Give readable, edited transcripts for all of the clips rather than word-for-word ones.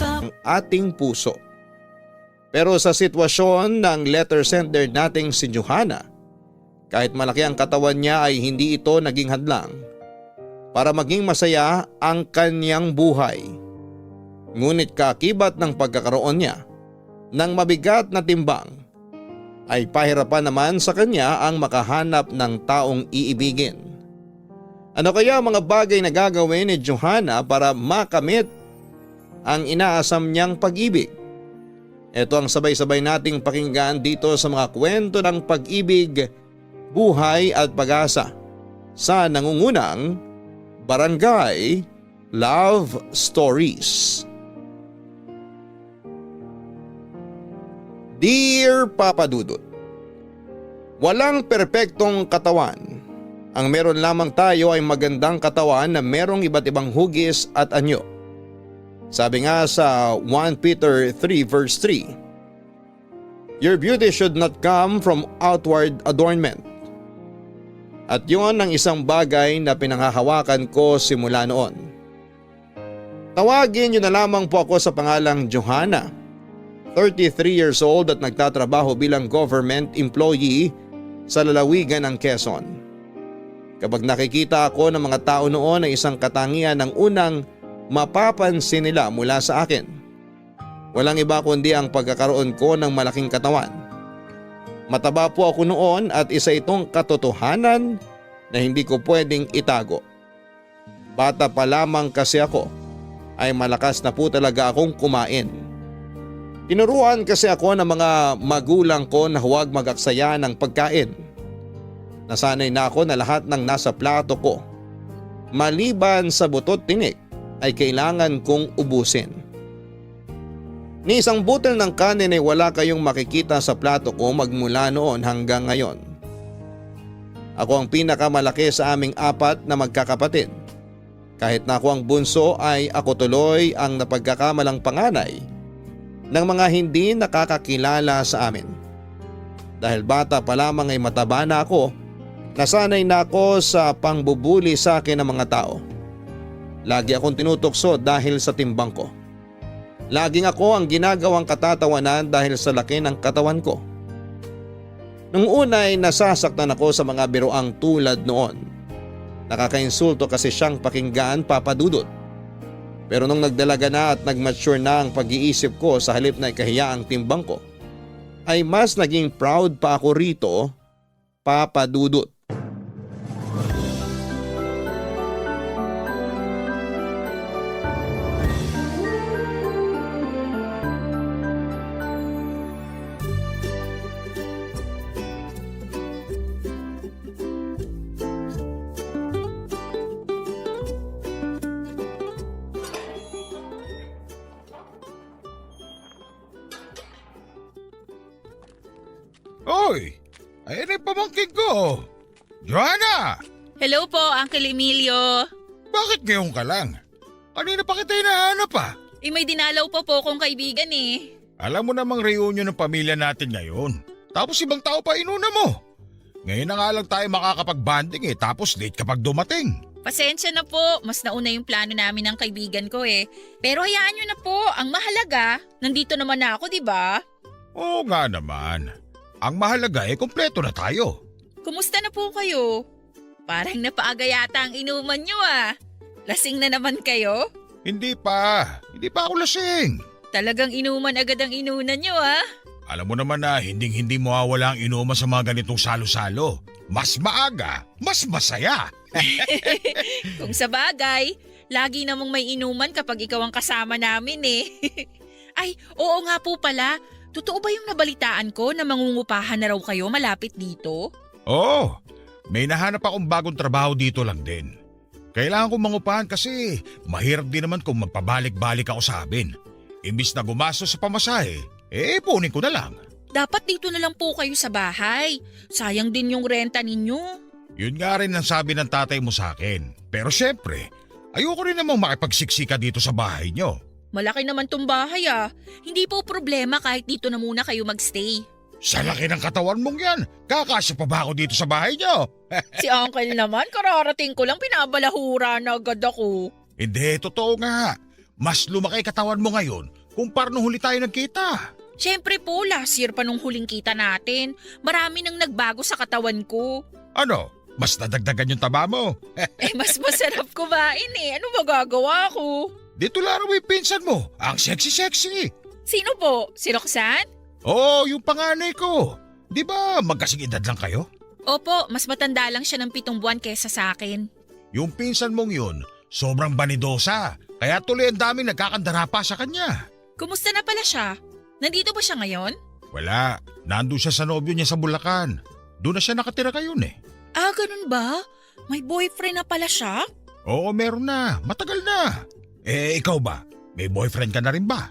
ang ating puso. Pero sa sitwasyon ng letter sender nating si Johanna, kahit malaki ang katawan niya ay hindi ito naging hadlang para maging masaya ang kanyang buhay. Ngunit kakibat ng pagkakaroon niya ng mabigat na timbang ay pahirapan naman sa kanya ang makahanap ng taong iibigin. Ano kaya mga bagay na gagawin ni Johanna para makamit ang inaasam niyang pag-ibig? Ito ang sabay-sabay nating pakinggan dito sa mga kwento ng pag-ibig, buhay at pag-asa sa nangungunang Barangay Love Stories. Dear Papa Dudut, walang perpektong katawan. Ang meron lamang tayo ay magandang katawan na merong iba't ibang hugis at anyo. Sabi nga sa 1 Peter 3 verse 3, your beauty should not come from outward adornment. At yun ang isang bagay na pinanghahawakan ko simula noon. Tawagin niyo na lamang po ako sa pangalang Johanna, 33 years old at nagtatrabaho bilang government employee sa lalawigan ng Quezon. Kapag nakikita ako ng mga tao noon ay isang katangian ng unang mapapansin nila mula sa akin. Walang iba kundi ang pagkakaroon ko ng malaking katawan. Mataba po ako noon at isa itong katotohanan na hindi ko pwedeng itago. Bata pa lamang kasi ako ay malakas na po talaga akong kumain. Tinuruan kasi ako ng mga magulang ko na huwag mag-aksaya ng pagkain. Nasanay na ako na lahat ng nasa plato ko, maliban sa butot tinik, ay kailangan kong ubusin. Ni isang butil ng kanin ay wala kayong makikita sa plato ko magmula noon hanggang ngayon. Ako ang pinakamalaki sa aming apat na magkakapatid. Kahit na ako ang bunso ay ako tuloy ang napagkakamalang panganay ng mga hindi nakakakilala sa amin. Dahil bata pa lamang ay mataba na ako, nasanay na ako sa pangbubuli sa akin ng mga tao. Lagi akong tinutokso dahil sa timbang ko. Laging ako ang ginagawang katatawanan dahil sa laki ng katawan ko. Nung una ay nasasaktan ako sa mga biroang tulad noon. Nakakainsulto kasi siyang pakinggan, Papa Dudut. Pero nung nagdalaga na at nagmature na ang pag-iisip ko sa halip na ikahiya ang timbang ko, ay mas naging proud pa ako rito, Papa Dudut. Hoy! Ayan ay pamangkin ko! Johanna! Hello po, Uncle Emilio. Bakit ngayon ka lang? Kanina pa kita hinahanap pa. May dinalaw po kong kaibigan eh. Alam mo namang reunion ng pamilya natin ngayon. Tapos ibang tao pa inuna mo. Ngayon na nga lang tayo makakapag-banding tapos late kapag dumating. Pasensya na po, mas nauna yung plano namin ng kaibigan ko eh. Pero hayaan nyo na po, ang mahalaga, nandito naman na ako, di ba? Oo nga naman. Ang mahalaga kompleto na tayo. Kumusta na po kayo? Parang napaaga yata ang inuman nyo ah. Lasing na naman kayo? Hindi pa ako lasing. Talagang inuman agad ang inunan nyo ah. Alam mo naman na hindi mawawala ang inuman sa mga ganitong salo-salo. Mas maaga, mas masaya. Kung sa bagay, lagi namang may inuman kapag ikaw ang kasama namin eh. Ay, oo nga po pala. Totoo ba yung nabalitaan ko na mangungupahan na raw kayo malapit dito? Oo, may nahanap akong bagong trabaho dito lang din. Kailangan kong mangupahan kasi mahirap din naman kung magpabalik-balik ako sa amin. Imbis na gumastos sa pamasahe, punin ko na lang. Dapat dito na lang po kayo sa bahay. Sayang din yung renta ninyo. Yun nga rin ang sabi ng tatay mo sa akin. Pero syempre, ayoko rin namang makipagsiksika dito sa bahay nyo. Malaki naman tong bahay ah. Hindi po problema kahit dito na muna kayo magstay. Sa laki ng katawan mong yan, kakasya pa ba ako dito sa bahay nyo? Si Uncle naman, kararating ko lang pinabalahura na agad ako. Hindi, totoo nga. Mas lumaki katawan mo ngayon kumpara nung huli tayo nagkita. Siyempre po, last year pa nung huling kita natin. Marami nang nagbago sa katawan ko. Ano? Mas nadagdagan yung taba mo. Mas masarap kumain eh. Ano magagawa ko? Dito laro mo yung pinsan mo. Ang sexy-sexy. Sino po? Si Roxanne? Oo, yung panganay ko. Di ba magkasing edad lang kayo? Opo, mas matanda lang siya ng 7 buwan kesa sa akin. Yung pinsan mong yun, sobrang banidosa. Kaya tuloy ang daming nagkakandara pa sa kanya. Kumusta na pala siya? Nandito ba siya ngayon? Wala, nandun siya sa nobyo niya sa Bulacan. Doon na siya nakatira kayon eh. Ah, ganun ba? May boyfriend na pala siya? Oo, meron na. Matagal na. Ikaw ba? May boyfriend ka na rin ba?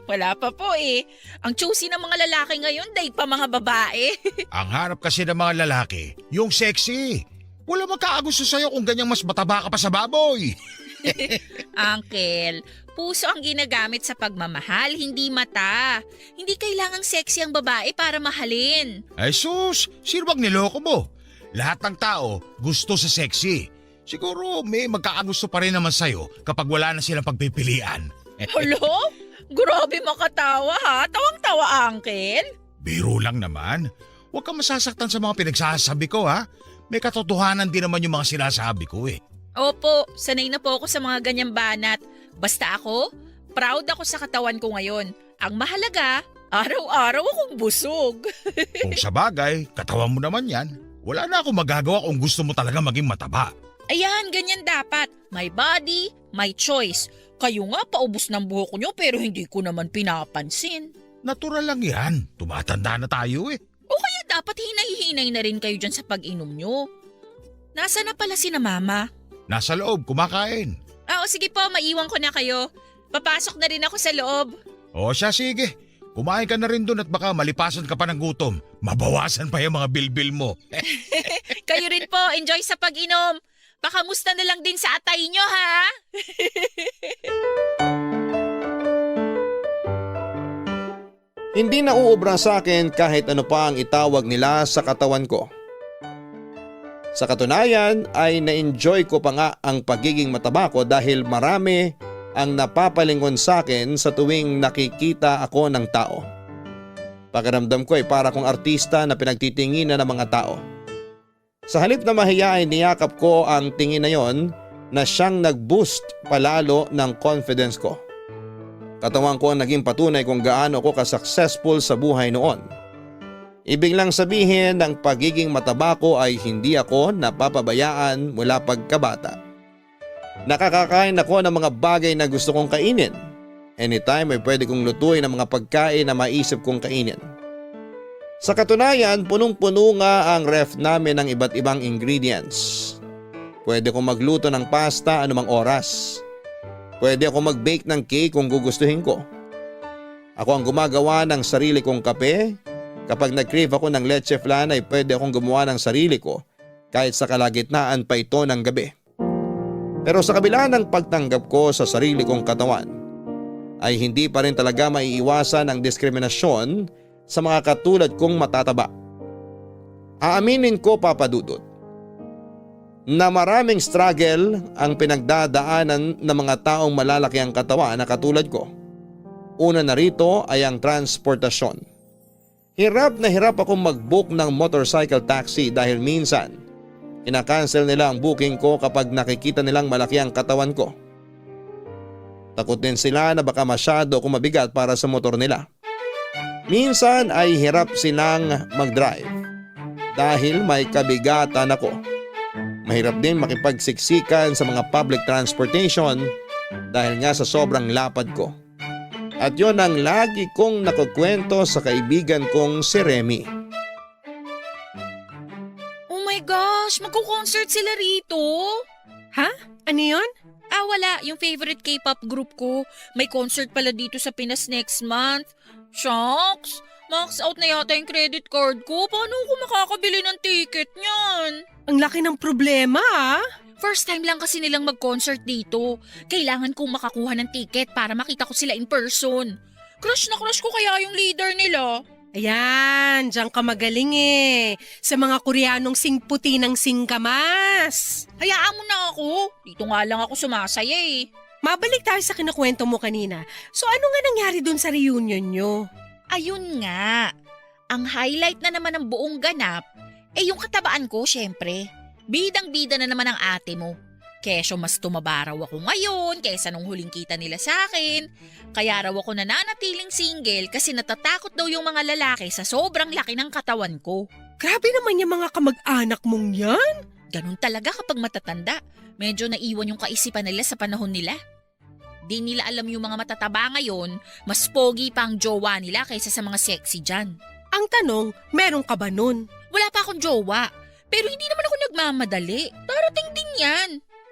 Wala pa po eh. Ang choosy ng mga lalaki ngayon, dahil pa mga babae. Ang hanap kasi ng mga lalaki, yung sexy. Wala magkakagusto sa'yo kung ganyang mas mataba ka pa sa baboy. Uncle, puso ang ginagamit sa pagmamahal, hindi mata. Hindi kailangang sexy ang babae para mahalin. Ay sus, sino bang niloko mo? Lahat ng tao gusto sa sexy. Siguro may magkakagusto pa rin naman sa'yo kapag wala na silang pagpipilian. Hello? Grabe makatawa ha. Tawang-tawa, Uncle. Biro lang naman. Huwag kang masasaktan sa mga pinagsasabi ko ha. May katotohanan din naman yung mga sinasabi ko eh. Opo, sanay na po ako sa mga ganyang banat. Basta ako, proud ako sa katawan ko ngayon. Ang mahalaga, araw-araw akong busog. Kung sa bagay, katawan mo naman yan. Wala na akong magagawa kung gusto mo talaga maging mataba. Ayan, ganyan dapat. My body, my choice. Kayo nga paubos ng buhok nyo pero hindi ko naman pinapansin. Natural lang yan. Tumatanda na tayo eh. O kaya dapat hinay-hinay na rin kayo dyan sa pag-inom nyo. Nasaan na pala si na mama? Nasa loob, kumakain. O sige po, maiwan ko na kayo. Papasok na rin ako sa loob. O siya, sige. Kumain ka na rin dun at baka malipasan ka pa ng gutom. Mabawasan pa yung mga bilbil mo. Kayo rin po, enjoy sa pag-inom. Pakamusta na lang din sa atay nyo, ha? Hindi na uubra sa akin kahit ano pa ang itawag nila sa katawan ko. Sa katunayan ay na-enjoy ko pa nga ang pagiging mataba ko dahil marami ang napapalingon sa akin sa tuwing nakikita ako ng tao. Pakiramdam ko ay para kong artista na pinagtitinginan ng mga tao. Sa halip na mahiya ay niyakap ko ang tingin na yon na siyang nag-boost palalo ng confidence ko. Katawan ko ang naging patunay kung gaano ako ka-successful sa buhay noon. Ibig lang sabihin ng pagiging mataba ko ay hindi ako napapabayaan mula pagkabata. Nakakakain ako ng mga bagay na gusto kong kainin. Anytime ay pwede kong lutuin ang mga pagkain na maisip kong kainin. Sa katunayan, punong-puno nga ang ref namin ng iba't ibang ingredients. Pwede kong magluto ng pasta anumang oras. Pwede ako mag-bake ng cake kung gugustuhin ko. Ako ang gumagawa ng sarili kong kape. Kapag nag-crave ako ng leche flan ay pwede akong gumawa ng sarili ko kahit sa kalagitnaan pa ito ng gabi. Pero sa kabila ng pagtanggap ko sa sarili kong katawan, ay hindi pa rin talaga maiiwasan ang diskriminasyon sa mga katulad kong matataba. Aaminin ko, Papa Dudut, na maraming struggle ang pinagdadaanan ng mga taong malalaki ang katawan na katulad ko. Una na rito ay ang transportasyon. Hirap na hirap akong mag-book ng motorcycle taxi dahil minsan kinakancel nila ang booking ko kapag nakikita nilang malaki ang katawan ko. Takot din sila na baka masyado akong mabigat para sa motor nila. Minsan ay hirap silang mag-drive dahil may kabigatan ako. Mahirap din makipagsiksikan sa mga public transportation dahil nga sa sobrang lapad ko. At yon ang lagi kong nakukwento sa kaibigan kong si Remy. Oh my gosh, magko-concert sila rito. Ha? Ano yun? Wala. Yung favorite K-pop group ko. May concert pala dito sa Pinas next month. Shucks! Max out na yata yung credit card ko. Paano ako makakabili ng ticket niyan? Ang laki ng problema ah. First time lang kasi nilang mag-concert dito. Kailangan kong makakuha ng ticket para makita ko sila in person. Crush na crush ko kaya yung leader nila. Ayan, diyan ka magaling eh. Sa mga Koreanong singputi ng singkamas. Hayaan mo na ako. Dito nga lang ako sumasaya eh. Mabalik tayo sa kinakwento mo kanina. So ano nga nangyari dun sa reunion nyo? Ayun nga. Ang highlight na naman ng buong ganap, yung katabaan ko syempre. Bidang-bida na naman ang ate mo. Kesyo mas tumaba raw ako ngayon kaysa nung huling kita nila sa akin. Kaya raw ako nananatiling single kasi natatakot daw yung mga lalaki sa sobrang laki ng katawan ko. Grabe naman yung mga kamag-anak mong yan. Ganun talaga kapag matatanda. Medyo naiwan yung kaisipan nila sa panahon nila. Di nila alam yung mga matataba ngayon, mas pogi pa ang jowa nila kaysa sa mga sexy dyan. Ang tanong, meron ka ba nun? Wala pa akong jowa, pero hindi naman ako nagmamadali. Darating din yan.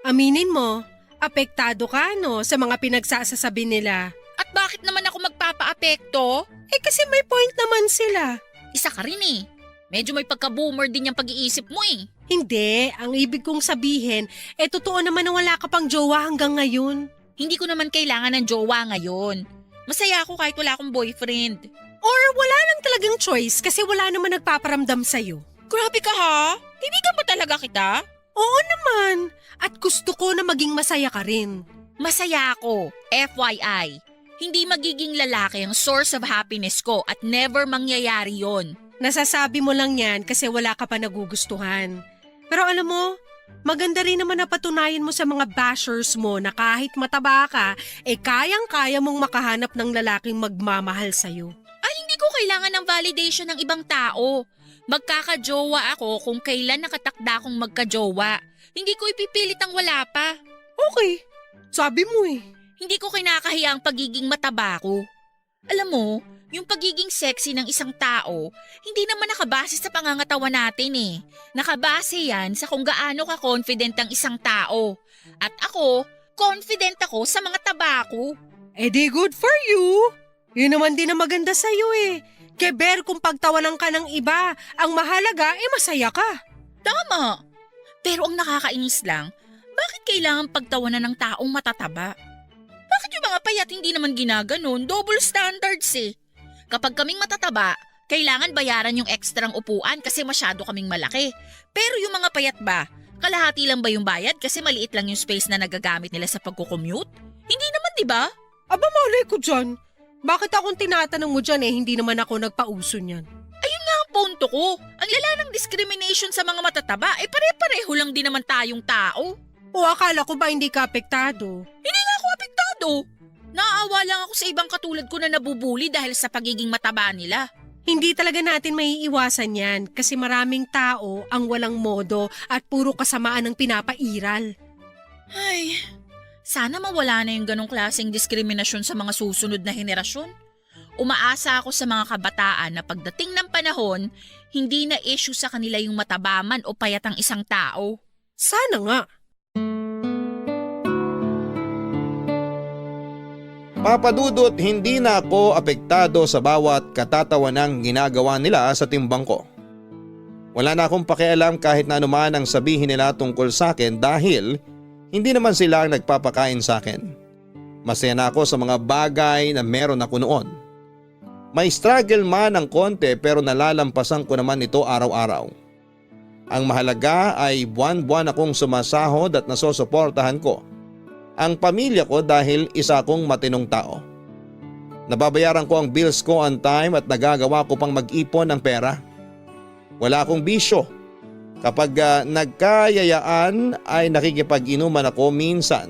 Aminin mo, apektado ka no sa mga pinagsasasabi nila. At bakit naman ako magpapaapekto? Kasi may point naman sila. Isa ka rin eh. Medyo may pagka-boomer din yung pag-iisip mo eh. Hindi, ang ibig kong sabihin, totoo naman na wala ka pang jowa hanggang ngayon. Hindi ko naman kailangan ng jowa ngayon. Masaya ako kahit wala akong boyfriend. Or wala lang talagang choice kasi wala naman nagpaparamdam sa'yo. Grabe ka ha? Kaibigan ba talaga kita? Oo naman, at gusto ko na maging masaya ka rin. Masaya ako, FYI. Hindi magiging lalaki ang source of happiness ko at never mangyayari yon. Nasasabi mo lang yan kasi wala ka pa nagugustuhan. Pero alam mo, maganda rin naman na patunayan mo sa mga bashers mo na kahit mataba ka, kayang-kaya mong makahanap ng lalaking magmamahal sa'yo. Ay, hindi ko kailangan ng validation ng ibang tao. Magkakajowa ako kung kailan nakatakda akong magkajowa. Hindi ko ipipilit ang wala pa. Okay, sabi mo eh. Hindi ko kinakahiya ang pagiging mataba ko. Alam mo, yung pagiging sexy ng isang tao, hindi naman nakabase sa pangangatawan natin eh. Nakabase yan sa kung gaano ka-confident ang isang tao. At ako, confident ako sa mga taba ko. Di good for you. Yun naman din ang maganda sa'yo eh. Keber kung pagtawanan ka ng iba, ang mahalaga masaya ka. Tama. Pero ang nakakainis lang, bakit kailangan pagtawanan ng taong matataba? Bakit yung mga payat hindi naman ginaganon? Double standards eh. Kapag kaming matataba, kailangan bayaran yung ekstrang upuan kasi masyado kaming malaki. Pero yung mga payat ba, kalahati lang ba yung bayad kasi maliit lang yung space na nagagamit nila sa pagkukommute? Hindi naman, di ba? Aba malay ko dyan. Bakit akong tinatanong mo dyan hindi naman ako nagpauso niyan? Ayun nga ang punto ko. Ang lala ng discrimination sa mga matataba, pare-pareho lang din naman tayong tao. O akala ko ba hindi ka apektado? Hindi nga ako apektado. Naaawa lang ako sa ibang katulad ko na nabubuli dahil sa pagiging mataba nila. Hindi talaga natin maiiwasan yan kasi maraming tao ang walang modo at puro kasamaan ang pinapairal. Ay, sana mawala na yung ganong klaseng diskriminasyon sa mga susunod na henerasyon. Umaasa ako sa mga kabataan na pagdating ng panahon, hindi na issue sa kanila yung matabaman o payat ang isang tao. Sana nga. Papadudot, hindi na ako apektado sa bawat katatawanang ginagawa nila sa timbang ko. Wala na akong pakialam kahit na anuman ang sabihin nila tungkol sa akin dahil hindi naman sila ang nagpapakain sa akin. Masaya na ako sa mga bagay na meron ako noon. May struggle man ng konti pero nalalampasan ko naman ito araw-araw. Ang mahalaga ay buwan-buwan akong sumasahod at nasosuportahan ko ang pamilya ko dahil isa akong matinong tao. Nababayaran ko ang bills ko on time at nagagawa ko pang mag-ipon ng pera. Wala akong bisyo. Kapag nagkayayaan ay nakikipag-inuman ako minsan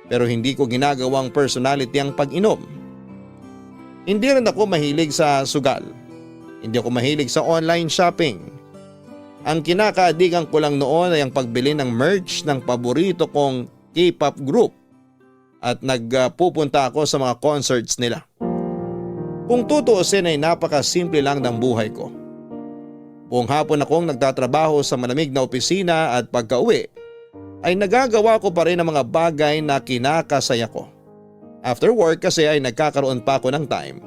pero hindi ko ginagawang personality ang pag-inom. Hindi rin ako mahilig sa sugal. Hindi ako mahilig sa online shopping. Ang kinakaadikan ko lang noon ay ang pagbili ng merch ng paborito kong K-pop group at nagpupunta ako sa mga concerts nila. Kung tutuusin ay napakasimple lang ng buhay ko. Buong hapon akong nagtatrabaho sa malamig na opisina at pagka-uwi ay nagagawa ko pa rin ang mga bagay na kinakasaya ko. After work kasi ay nagkakaroon pa ako ng time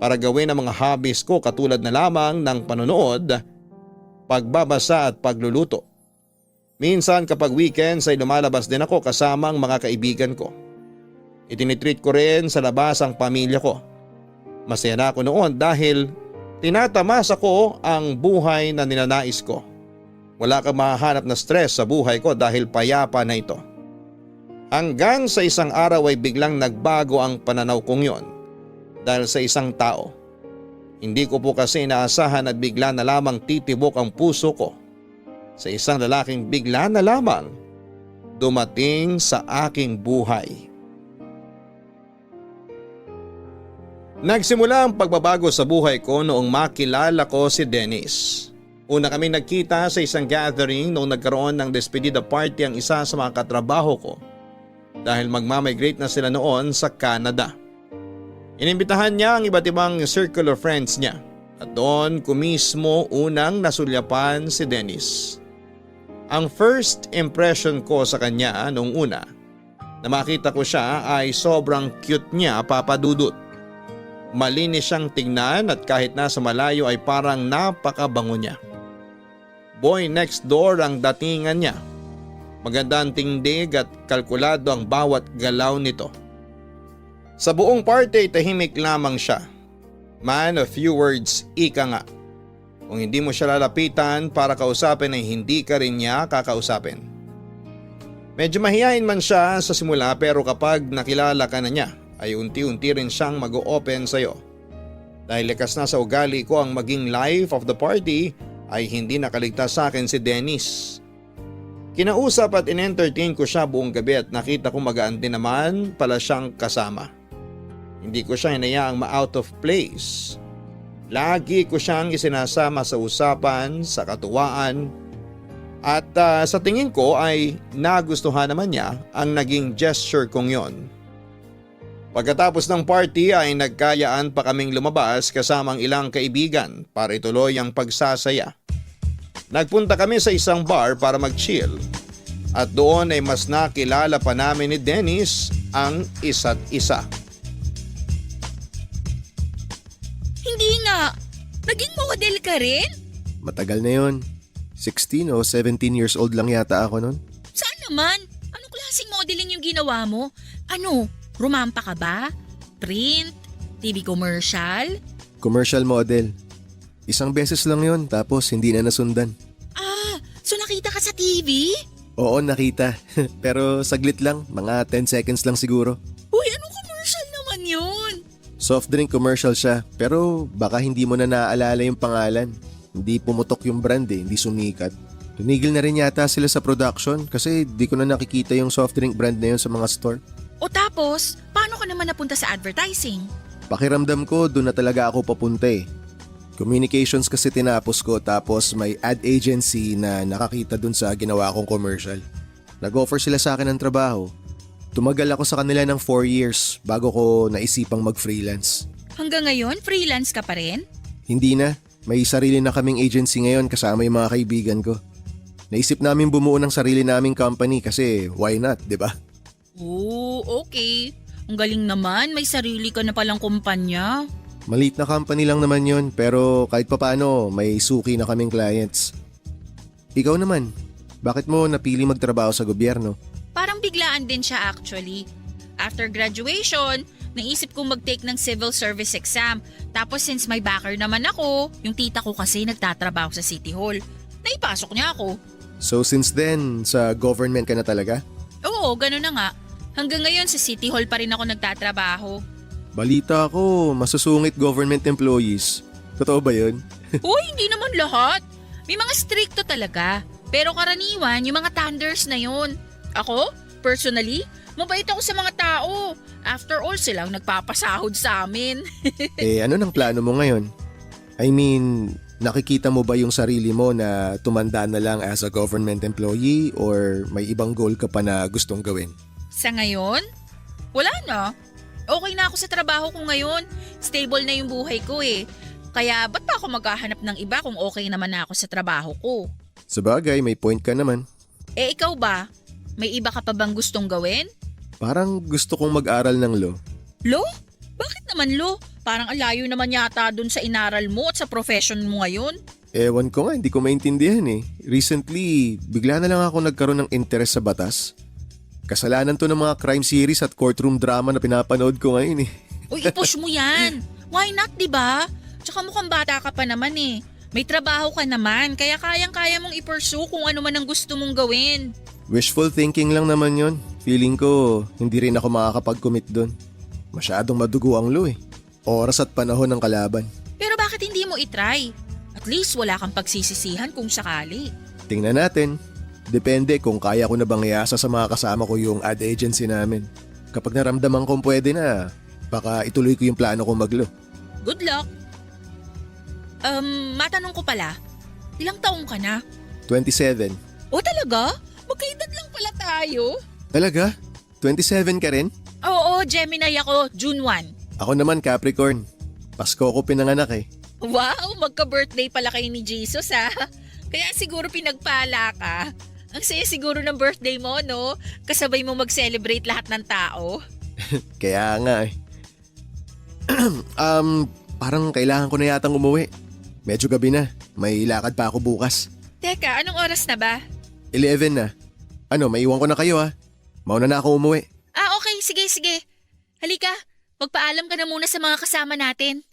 para gawin ang mga hobbies ko katulad na lamang ng panonood, pagbabasa at pagluluto. Minsan kapag weekends ay lumalabas din ako kasama ang mga kaibigan ko. Itinitreat ko rin sa labas ang pamilya ko. Masaya na ako noon dahil tinatamasa ko ang buhay na ninanais ko. Wala kang mahahanap na stress sa buhay ko dahil payapa na ito. Hanggang sa isang araw ay biglang nagbago ang pananaw kong yon dahil sa isang tao. Hindi ko po kasi inaasahan at bigla na lamang titibok ang puso ko sa isang lalaking bigla na lamang dumating sa aking buhay. Nagsimula ang pagbabago sa buhay ko noong makilala ko si Dennis. Una kami nagkita sa isang gathering noong nagkaroon ng despedida party ang isa sa mga katrabaho ko dahil magmamigrate na sila noon sa Canada. Inimbitahan niya ang iba't ibang circle of friends niya at doon ko mismo unang nasulyapan si Dennis. Ang first impression ko sa kanya noong una na makita ko siya ay sobrang cute niya, Papa Dudut. Malinis siyang tingnan at kahit nasa malayo ay parang napakabango niya. Boy next door ang datingan niya. Maganda ang tindig at kalkulado ang bawat galaw nito. Sa buong party tahimik lamang siya. Man of few words, ika nga. Kung hindi mo siya lalapitan para kausapin ay hindi ka rin niya kakausapin. Medyo mahihain man siya sa simula pero kapag nakilala ka na niya ay unti-unti rin siyang mag-o-open sa'yo. Dahil likas na sa ugali ko ang maging life of the party ay hindi nakaligtas sa akin si Dennis. Kinausap at in-entertain ko siya buong gabi at nakita ko magaan din naman pala siyang kasama. Hindi ko siya hinayaang ma-out of place. Lagi ko siyang isinasama sa usapan, sa katuwaan at sa tingin ko ay nagustuhan naman niya ang naging gesture kong yon. Pagkatapos ng party ay nagkayaan pa kaming lumabas kasamang ilang kaibigan para ituloy ang pagsasaya. Nagpunta kami sa isang bar para mag-chill at doon ay mas nakilala pa namin ni Dennis ang isa't isa. Hindi nga. Naging model ka rin? Matagal na yon. 16 o 17 years old lang yata ako nun. Saan naman? Anong klaseng modeling yung ginawa mo? Ano? Rumampa ka ba? Print? TV commercial? Commercial model. Isang beses lang yon tapos hindi na nasundan. Ah, so nakita ka sa TV? Oo, nakita. Pero saglit lang, mga 10 seconds lang siguro. Uy, anong commercial naman yun? Soft drink commercial siya, pero baka hindi mo na naaalala yung pangalan. Hindi pumutok yung brand hindi sumikat. Tumigil na rin yata sila sa production kasi di ko na nakikita yung soft drink brand na yun sa mga store. O tapos, paano ka naman napunta sa advertising? Pakiramdam ko doon na talaga ako papunta eh. Communications kasi tinapos ko tapos may ad agency na nakakita dun sa ginawa kong commercial. Nag-offer sila sa akin ng trabaho. Tumagal ako sa kanila ng 4 years bago ko naisipang mag-freelance. Hanggang ngayon, freelance ka pa rin? Hindi na, may sarili na kaming agency ngayon kasama yung mga kaibigan ko. Naisip namin bumuo ng sarili naming company kasi why not, di ba? Oo, okay. Ang galing naman, may sarili ka na palang kumpanya. Maliit na company lang naman yon pero kahit papaano may suki na kaming clients. Ikaw naman, bakit mo napili magtrabaho sa gobyerno? Parang biglaan din siya actually. After graduation, naisip kong mag-take ng civil service exam. Tapos since may backer naman ako, yung tita ko kasi nagtatrabaho sa City Hall. Naipasok niya ako. So since then, sa government ka na talaga? Oo, gano'n na nga. Hanggang ngayon sa City Hall pa rin ako nagtatrabaho. Balita ko, masusungit government employees. Totoo ba yun? Uy, hindi naman lahat. May mga stricto talaga. Pero karaniwan, yung mga thunders na yun. Ako, personally, mabait ako sa mga tao. After all, silang nagpapasahod sa amin. Ano nang plano mo ngayon? I mean, nakikita mo ba yung sarili mo na tumanda na lang as a government employee or may ibang goal ka pa na gustong gawin? Sa ngayon? Wala na. Okay na ako sa trabaho ko ngayon. Stable na yung buhay ko eh. Kaya ba't pa ako maghahanap ng iba kung okay naman na ako sa trabaho ko? Sabagay, may point ka naman. Ikaw ba? May iba ka pa bang gustong gawin? Parang gusto kong mag-aral ng law. Law? Bakit naman law? Parang alayo naman yata dun sa inaral mo at sa profession mo ngayon. Ewan ko nga, hindi ko maintindihan eh. Recently, bigla na lang ako nagkaroon ng interest sa batas. Kasalanan to ng mga crime series at courtroom drama na pinapanood ko ngayon eh. Uy, i-push mo yan. Why not, diba? Tsaka mukhang bata ka pa naman eh. May trabaho ka naman, kaya kayang-kaya mong i-pursue kung ano man ang gusto mong gawin. Wishful thinking lang naman yon. Feeling ko, hindi rin ako makakapag-commit doon. Masyadong madugo ang lo eh. Oras at panahon ng kalaban. Pero bakit hindi mo itry? At least wala kang pagsisisihan kung sakali. Tingnan natin. Depende kung kaya ko na bang iasa sa mga kasama ko yung ad agency namin. Kapag naramdaman kong pwede na, baka ituloy ko yung plano kong maglo. Good luck. Matanong ko pala, ilang taong ka na? 27. O talaga? Magkaedad lang pala tayo. Talaga? 27 ka rin? Oo, Gemini ako, June 1. Ako naman Capricorn. Pasko ko pinanganak eh. Wow, magka-birthday pala kayo ni Jesus ha. Kaya siguro pinagpala ka. Ang saya siguro ng birthday mo, no? Kasabay mo mag-celebrate lahat ng tao. Kaya nga eh. Parang kailangan ko na yatang umuwi. Medyo gabi na. May lakad pa ako bukas. Teka, anong oras na ba? 11 na. Ano, maiwan ko na kayo ha. Mauna na ako umuwi. Ah, okay. Sige. Halika, magpaalam ka na muna sa mga kasama natin.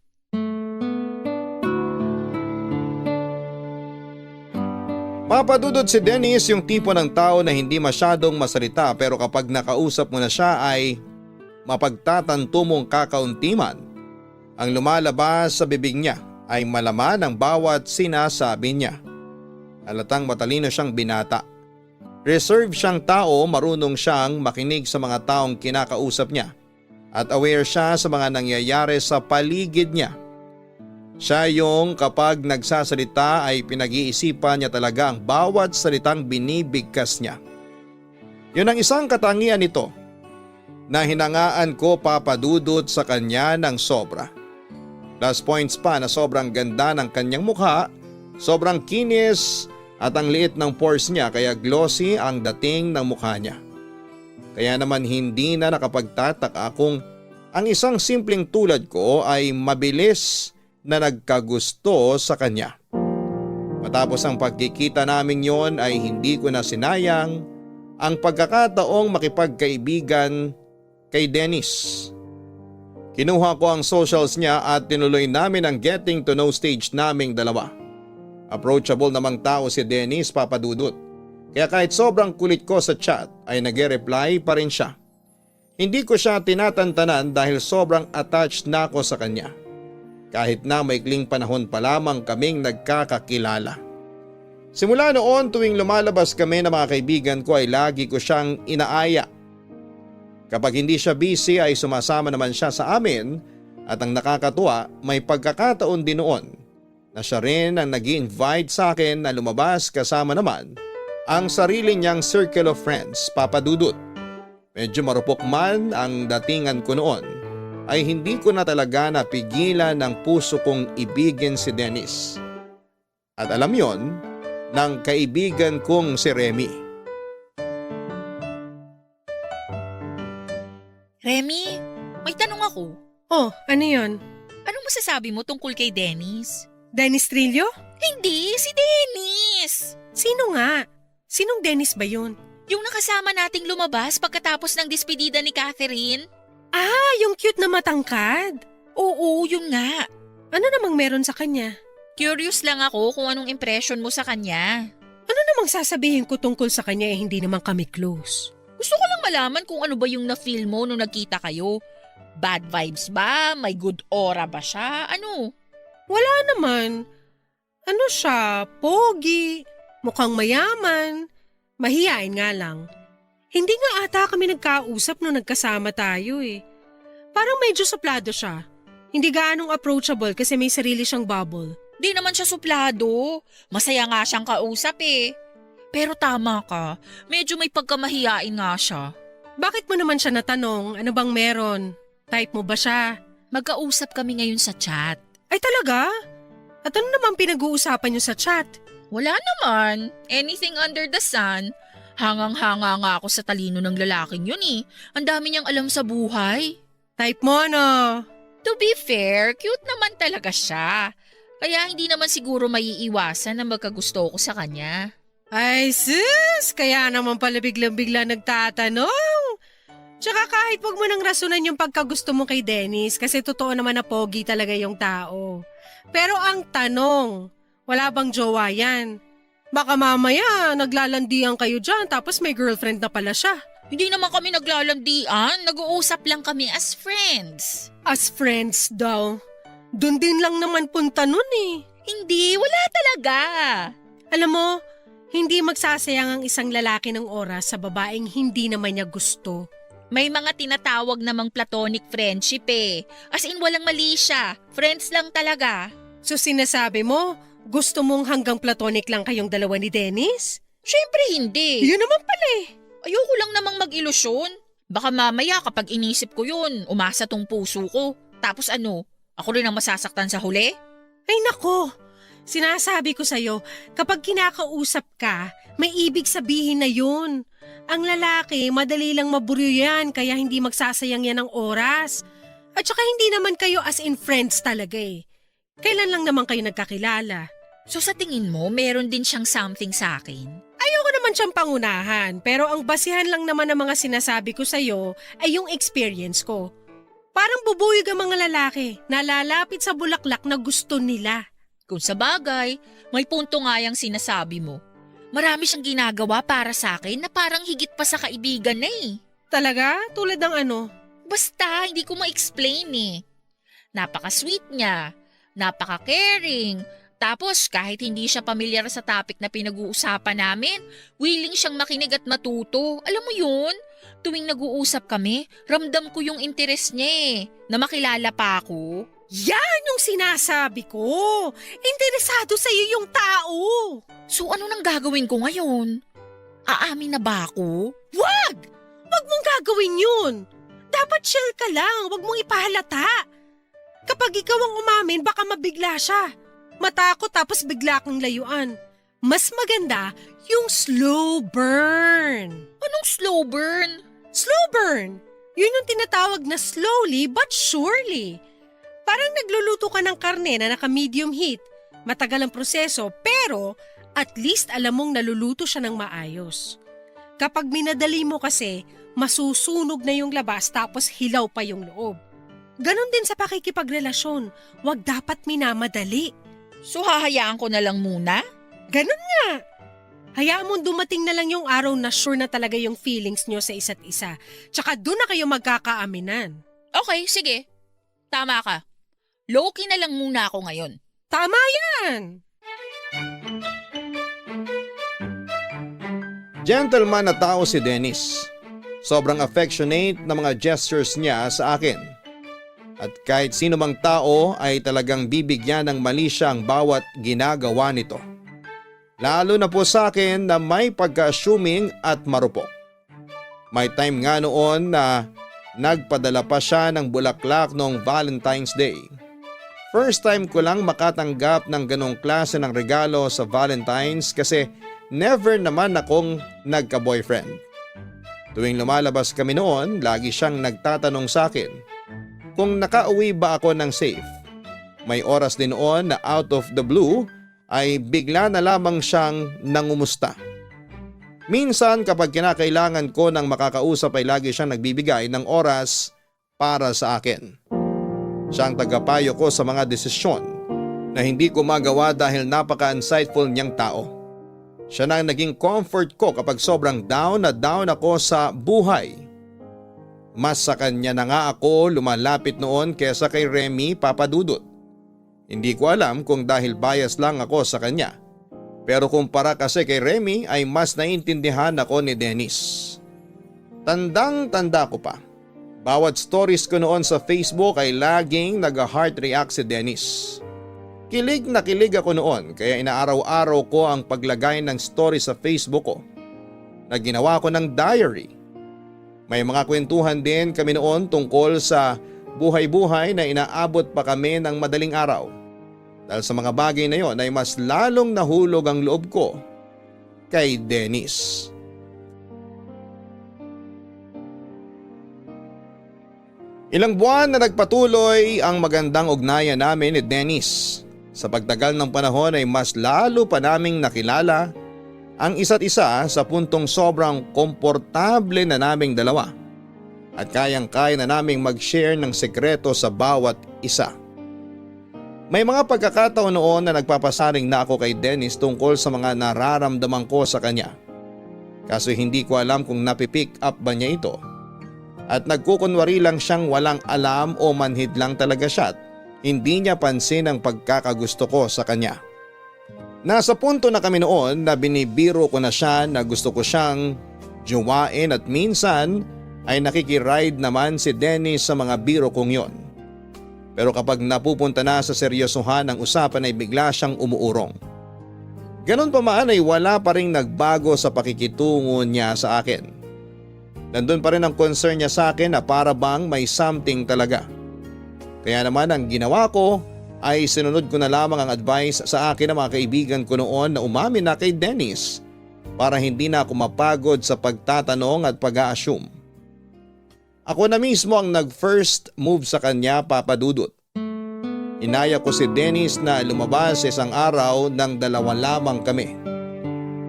Papadudod si Dennis yung tipo ng tao na hindi masyadong masalita pero kapag nakausap mo na siya ay mapagtatanto mong kakauntiman. Ang lumalabas sa bibig niya ay malaman ang bawat sinasabi niya. Halatang matalino siyang binata. Reserve siyang tao, marunong siyang makinig sa mga taong kinakausap niya at aware siya sa mga nangyayari sa paligid niya. Siya yung kapag nagsasalita ay pinag-iisipan niya talaga ang bawat salitang binibigkas niya. Yun ang isang katangian nito na hinangaan ko papadudot sa kanya ng sobra. Plus points pa na sobrang ganda ng kanyang mukha, sobrang kinis at ang liit ng pores niya kaya glossy ang dating ng mukha niya. Kaya naman hindi na nakapagtataka kung ang isang simpleng tulad ko ay mabilis na nagkagusto sa kanya. Matapos ang pagkikita namin yon ay hindi ko na sinayang ang pagkakataong makipagkaibigan kay Dennis. Kinuha ko ang socials niya at tinuloy namin ang getting to know stage naming dalawa. Approachable namang tao si Dennis, papadudot. Kaya kahit sobrang kulit ko sa chat ay nag-reply pa rin siya. Hindi ko siya tinatantanan dahil sobrang attached na ako sa kanya. Kahit na maikling panahon pa lamang kaming nagkakakilala. Simula noon tuwing lumalabas kami na mga kaibigan ko ay lagi ko siyang inaaya. Kapag hindi siya busy ay sumasama naman siya sa amin at ang nakakatuwa may pagkakataon din noon na siya rin ang nag-i-invite sa akin na lumabas kasama naman ang sarili niyang circle of friends, papadudot. Medyo marupok man ang datingan ko noon ay hindi ko na talaga napigilan ng puso kong ibigin si Dennis. At alam yon ng kaibigan kong si Remy. Remy, may tanong ako. Oh, ano yun? Anong masasabi mo tungkol kay Dennis? Dennis Trillo? Hindi, si Dennis! Sino nga? Sinong Dennis ba yun? Yung nakasama nating lumabas pagkatapos ng despedida ni Catherine? Ah, yung cute na matangkad. Oo, yun nga. Ano namang meron sa kanya? Curious lang ako kung anong impression mo sa kanya. Ano namang sasabihin ko tungkol sa kanya hindi naman kami close? Gusto ko lang malaman kung ano ba yung na-feel mo nung nagkita kayo. Bad vibes ba? May good aura ba siya? Ano? Wala naman. Ano siya? Pogi. Mukhang mayaman. Mahiyain nga lang. Hindi nga ata kami nagkausap nung nagkasama tayo eh. Parang medyo suplado siya. Hindi gaanong approachable kasi may sarili siyang bubble. Di naman siya suplado. Masaya nga siyang kausap eh. Pero tama ka, medyo may pagkamahiyain nga siya. Bakit mo naman siya natanong? Ano bang meron? Type mo ba siya? Magkausap kami ngayon sa chat. Ay talaga? At ano naman pinag-uusapan niyo sa chat? Wala naman. Anything under the sun. Hangang-hanga nga ako sa talino ng lalaking yun eh. Ang dami niyang alam sa buhay. Type mo ano? To be fair, cute naman talaga siya. Kaya hindi naman siguro maiiwasan na magkagusto ko sa kanya. Ay sis, kaya naman pala biglang-bigla nagtatanong. Tsaka kahit wag mo nang rasunan yung pagkagusto mo kay Dennis kasi totoo naman na pogi talaga yung tao. Pero ang tanong, wala bang jowa yan? Baka mamaya naglalandian kayo dyan tapos may girlfriend na pala siya. Hindi naman kami naglalandian, nag-uusap lang kami as friends. As friends daw. Doon din lang naman punta nun eh. Hindi, wala talaga. Alam mo, hindi magsasayang ang isang lalaki ng oras sa babaeng hindi naman niya gusto. May mga tinatawag namang platonic friendship eh. As in walang mali siya, friends lang talaga. So sinasabi mo, gusto mong hanggang platonic lang kayong dalawa ni Dennis? Syempre hindi. Yun naman pala eh. Ayoko lang namang mag-ilusyon. Baka mamaya kapag inisip ko yun, umasa tong puso ko. Tapos ano, ako rin ang masasaktan sa huli? Ay nako, sinasabi ko sa'yo, kapag kinakausap ka, may ibig sabihin na yun. Ang lalaki, madali lang maburyo yan kaya hindi magsasayang yan ng oras. At saka hindi naman kayo as in friends talaga eh. Kailan lang naman kayo nagkakilala? So sa tingin mo, meron din siyang something sa akin? Ayoko naman siyang pangunahan, pero ang basihan lang naman ng mga sinasabi ko sa'yo ay yung experience ko. Parang bubuyog ang mga lalaki na lalapit sa bulaklak na gusto nila. Kung sa bagay, may punto nga yung sinasabi mo. Marami siyang ginagawa para sa akin na parang higit pa sa kaibigan na eh. Talaga? Tulad ng ano? Basta, hindi ko ma-explain eh. Napaka-sweet niya, napaka-caring, tapos kahit hindi siya pamilyar sa topic na pinag-uusapan namin, willing siyang makinig at matuto. Alam mo yun? Tuwing nag-uusap kami, ramdam ko yung interes niya eh, na makilala pa ako. Yan yung sinasabi ko! Interesado sa'yo yung tao! So ano nang gagawin ko ngayon? Aamin na ba ako? Wag! Wag mong gagawin yun! Dapat chill ka lang, wag mong ipahalata. Kapag ikaw ang umamin, baka mabigla siya. Matakot tapos bigla kang layuan. Mas maganda yung slow burn. Anong slow burn? Slow burn! Yun yung tinatawag na slowly but surely. Parang nagluluto ka ng karne na naka-medium heat. Matagal ang proseso pero at least alam mong naluluto siya ng maayos. Kapag minadali mo kasi, masusunog na yung labas tapos hilaw pa yung loob. Ganon din sa pakikipagrelasyon, wag dapat minamadali. So hahayaan ko na lang muna? Ganon nga. Hayaan mo dumating na lang yung araw na sure na talaga yung feelings nyo sa isa't isa. Tsaka doon na kayo magkakaaminan. Okay, sige. Tama ka. Low-key na lang muna ako ngayon. Tama yan! Gentleman na tao si Dennis. Sobrang affectionate na mga gestures niya sa akin. At kahit sino mang tao ay talagang bibigyan ng mali siyang bawat ginagawa nito. Lalo na po sa akin na may pagka-assuming at marupok. May time nga noon na nagpadala pa siya ng bulaklak noong Valentine's Day. First time ko lang makatanggap ng ganong klase ng regalo sa Valentine's kasi never naman akong nagka-boyfriend. Tuwing lumalabas kami noon, lagi siyang nagtatanong sa akin kung nakauwi ba ako ng safe. May oras din noon na out of the blue ay bigla na lamang siyang nangumusta. Minsan kapag kinakailangan ko ng makakausap ay lagi siyang nagbibigay ng oras para sa akin. Siyang tagapayo ko sa mga desisyon na hindi ko magawa dahil napaka-insightful niyang tao. Siya na naging comfort ko kapag sobrang down na down ako sa buhay. Mas sa kanya na nga ako lumalapit noon kesa kay Remy Papadudot. Hindi ko alam kung dahil bias lang ako sa kanya. Pero kumpara kasi kay Remy ay mas naiintindihan ako ni Dennis. Tandang-tanda ko pa. Bawat stories ko noon sa Facebook ay laging nag-heart react si Dennis. Kilig na kilig ako noon kaya inaaraw-araw ko ang paglagay ng story sa Facebook ko na ginawa ko ng diary. May mga kwentuhan din kami noon tungkol sa buhay-buhay na inaabot pa kami ng madaling araw. Dahil sa mga bagay na yon ay mas lalong nahulog ang loob ko kay Dennis. Ilang buwan na nagpatuloy ang magandang ugnayan namin ni Dennis. Sa pagtagal ng panahon ay mas lalo pa naming nakilala ang isa't isa sa puntong sobrang komportable na naming dalawa at kayang-kaya na naming mag-share ng sekreto sa bawat isa. May mga pagkakataon noon na nagpapasaring na ako kay Dennis tungkol sa mga nararamdaman ko sa kanya. Kaso hindi ko alam kung napipick up ba niya ito. At nagkukunwari lang siyang walang alam o manhid lang talaga siya at hindi niya pansin ang pagkakagusto ko sa kanya. Nasa punto na kami noon na binibiro ko na siya na gusto ko siyang jowain at minsan ay nakikiride naman si Dennis sa mga biro kong yon. Pero kapag napupunta na sa seryosohan ng usapan ay bigla siyang umuurong. Ganon pa man ay wala pa rin nagbago sa pakikitungo niya sa akin. Nandun pa rin ang concern niya sa akin na para bang may something talaga. Kaya naman ang ginawa ko ay sinunod ko na lamang ang advice sa akin ng mga kaibigan ko noon na umamin na kay Dennis para hindi na ako mapagod sa pagtatanong at pag-a-assume. Ako na mismo ang nag-first move sa kanya, Papa Dudut. Inaya ko si Dennis na lumabas isang araw ng 2 lamang kami.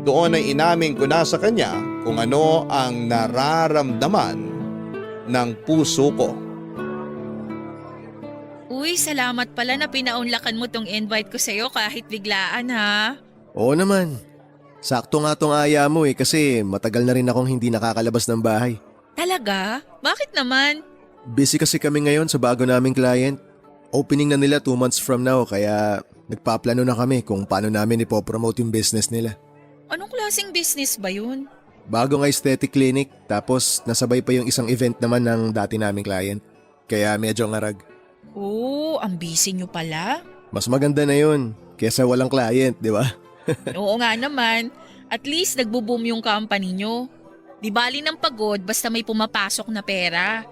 Doon ay inamin ko na sa kanya kung ano ang nararamdaman ng puso ko. Uy, salamat pala na pinaunlakan mo tong invite ko sa'yo kahit biglaan ha. Oo naman. Sakto nga tong aya mo kasi matagal na rin akong hindi nakakalabas ng bahay. Talaga? Bakit naman? Busy kasi kami ngayon sa bago naming client. Opening na nila 2 months from now kaya nagpaplano na kami kung paano namin ipopromote yung business nila. Anong klaseng business ba yun? Bagong aesthetic clinic tapos nasabay pa yung isang event naman ng dati naming client. Kaya medyo ngarag. Oh, ang busy nyo pala. Mas maganda na yun kesa walang client, di ba? Oo nga naman. At least nagbo-boom yung company nyo. Di bali ng pagod basta may pumapasok na pera.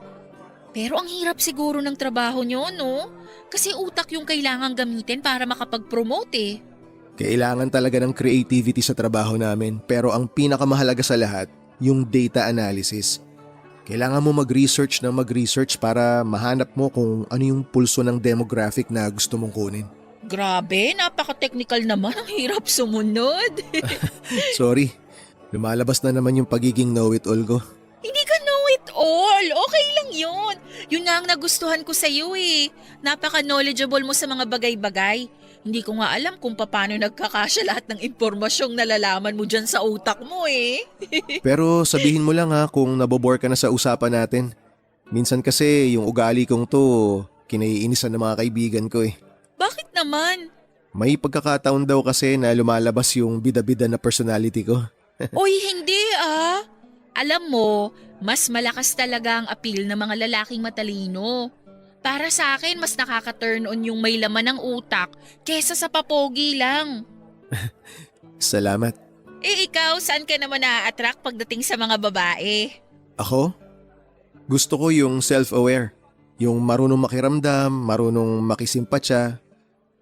Pero ang hirap siguro ng trabaho nyo, no? Kasi utak yung kailangan gamitin para makapag-promote eh. Kailangan talaga ng creativity sa trabaho namin pero ang pinakamahalaga sa lahat, yung data analysis. Kailangan mo mag-research para mahanap mo kung ano yung pulso ng demographic na gusto mong kunin. Grabe, napaka-technical naman. Ang hirap sumunod. Sorry, lumalabas na naman yung pagiging know-it-all ko. Hindi ka know-it-all. Okay lang yun. Yun nga ang nagustuhan ko sa'yo eh. Napaka-knowledgeable mo sa mga bagay-bagay. Hindi ko nga alam kung paano nagkakasya lahat ng impormasyong nalalaman mo dyan sa utak mo eh. Pero sabihin mo lang kung nabobore ka na sa usapan natin. Minsan kasi yung ugali kong to, kinaiinisan ng mga kaibigan ko eh. Bakit naman? May pagkakataon daw kasi na lumalabas yung bida-bida na personality ko. Uy, hindi ah. Alam mo, mas malakas talaga ang appeal ng mga lalaking matalino. Para sa akin, mas nakaka-turn on yung may laman ng utak kesa sa papogi lang. Salamat. Eh ikaw, saan ka naman na-attract pagdating sa mga babae? Ako? Gusto ko yung self-aware. Yung marunong makiramdam, marunong makisimpatya.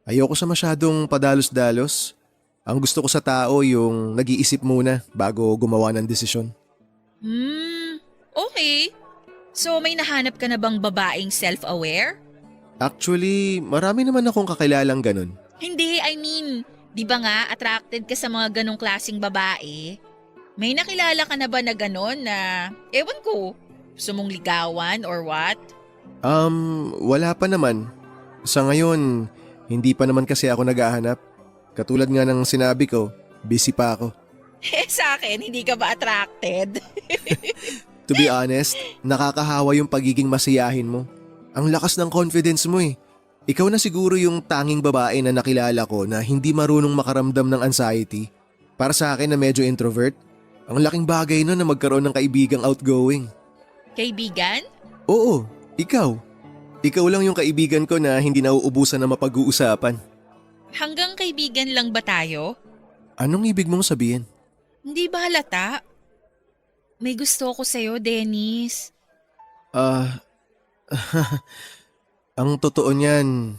Ayoko sa masyadong padalos-dalos. Ang gusto ko sa tao yung nag-iisip muna bago gumawa ng desisyon. Okay. So may nahanap ka na bang babaeng self-aware? Actually, marami naman akong kakilalang ganun. Hindi, I mean, di ba nga attracted ka sa mga ganong klaseng babae? May nakilala ka na ba na ganon na, ewan ko, gusto mong ligawan or what? Wala pa naman. Sa ngayon, hindi pa naman kasi ako naghahanap. Katulad nga ng sinabi ko, busy pa ako. Eh sa akin, hindi ka ba attracted? To be honest, nakakahawa yung pagiging masiyahin mo. Ang lakas ng confidence mo eh. Ikaw na siguro yung tanging babae na nakilala ko na hindi marunong makaramdam ng anxiety. Para sa akin na medyo introvert, ang laking bagay nun na magkaroon ng kaibigang outgoing. Kaibigan? Oo, ikaw. Ikaw lang yung kaibigan ko na hindi nauubusan na mapag-uusapan. Hanggang kaibigan lang ba tayo? Anong ibig mong sabihin? Hindi ba halata? May gusto ko sa'yo, Dennis. Ang totoo niyan,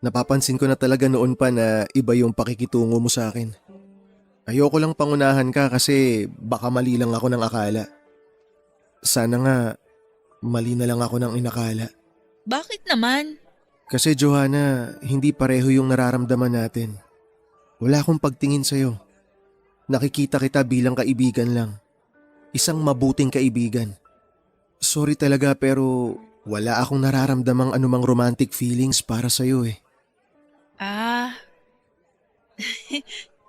napapansin ko na talaga noon pa na iba yung pakikitungo mo sa akin. Ayoko lang pangunahan ka kasi baka mali lang ako ng akala. Sana nga, mali na lang ako ng inakala. Bakit naman? Kasi Johanna, hindi pareho yung nararamdaman natin. Wala akong pagtingin sa'yo. Nakikita kita bilang kaibigan lang. Isang mabuting kaibigan. Sorry talaga pero wala akong nararamdamang anumang romantic feelings para sa'yo eh.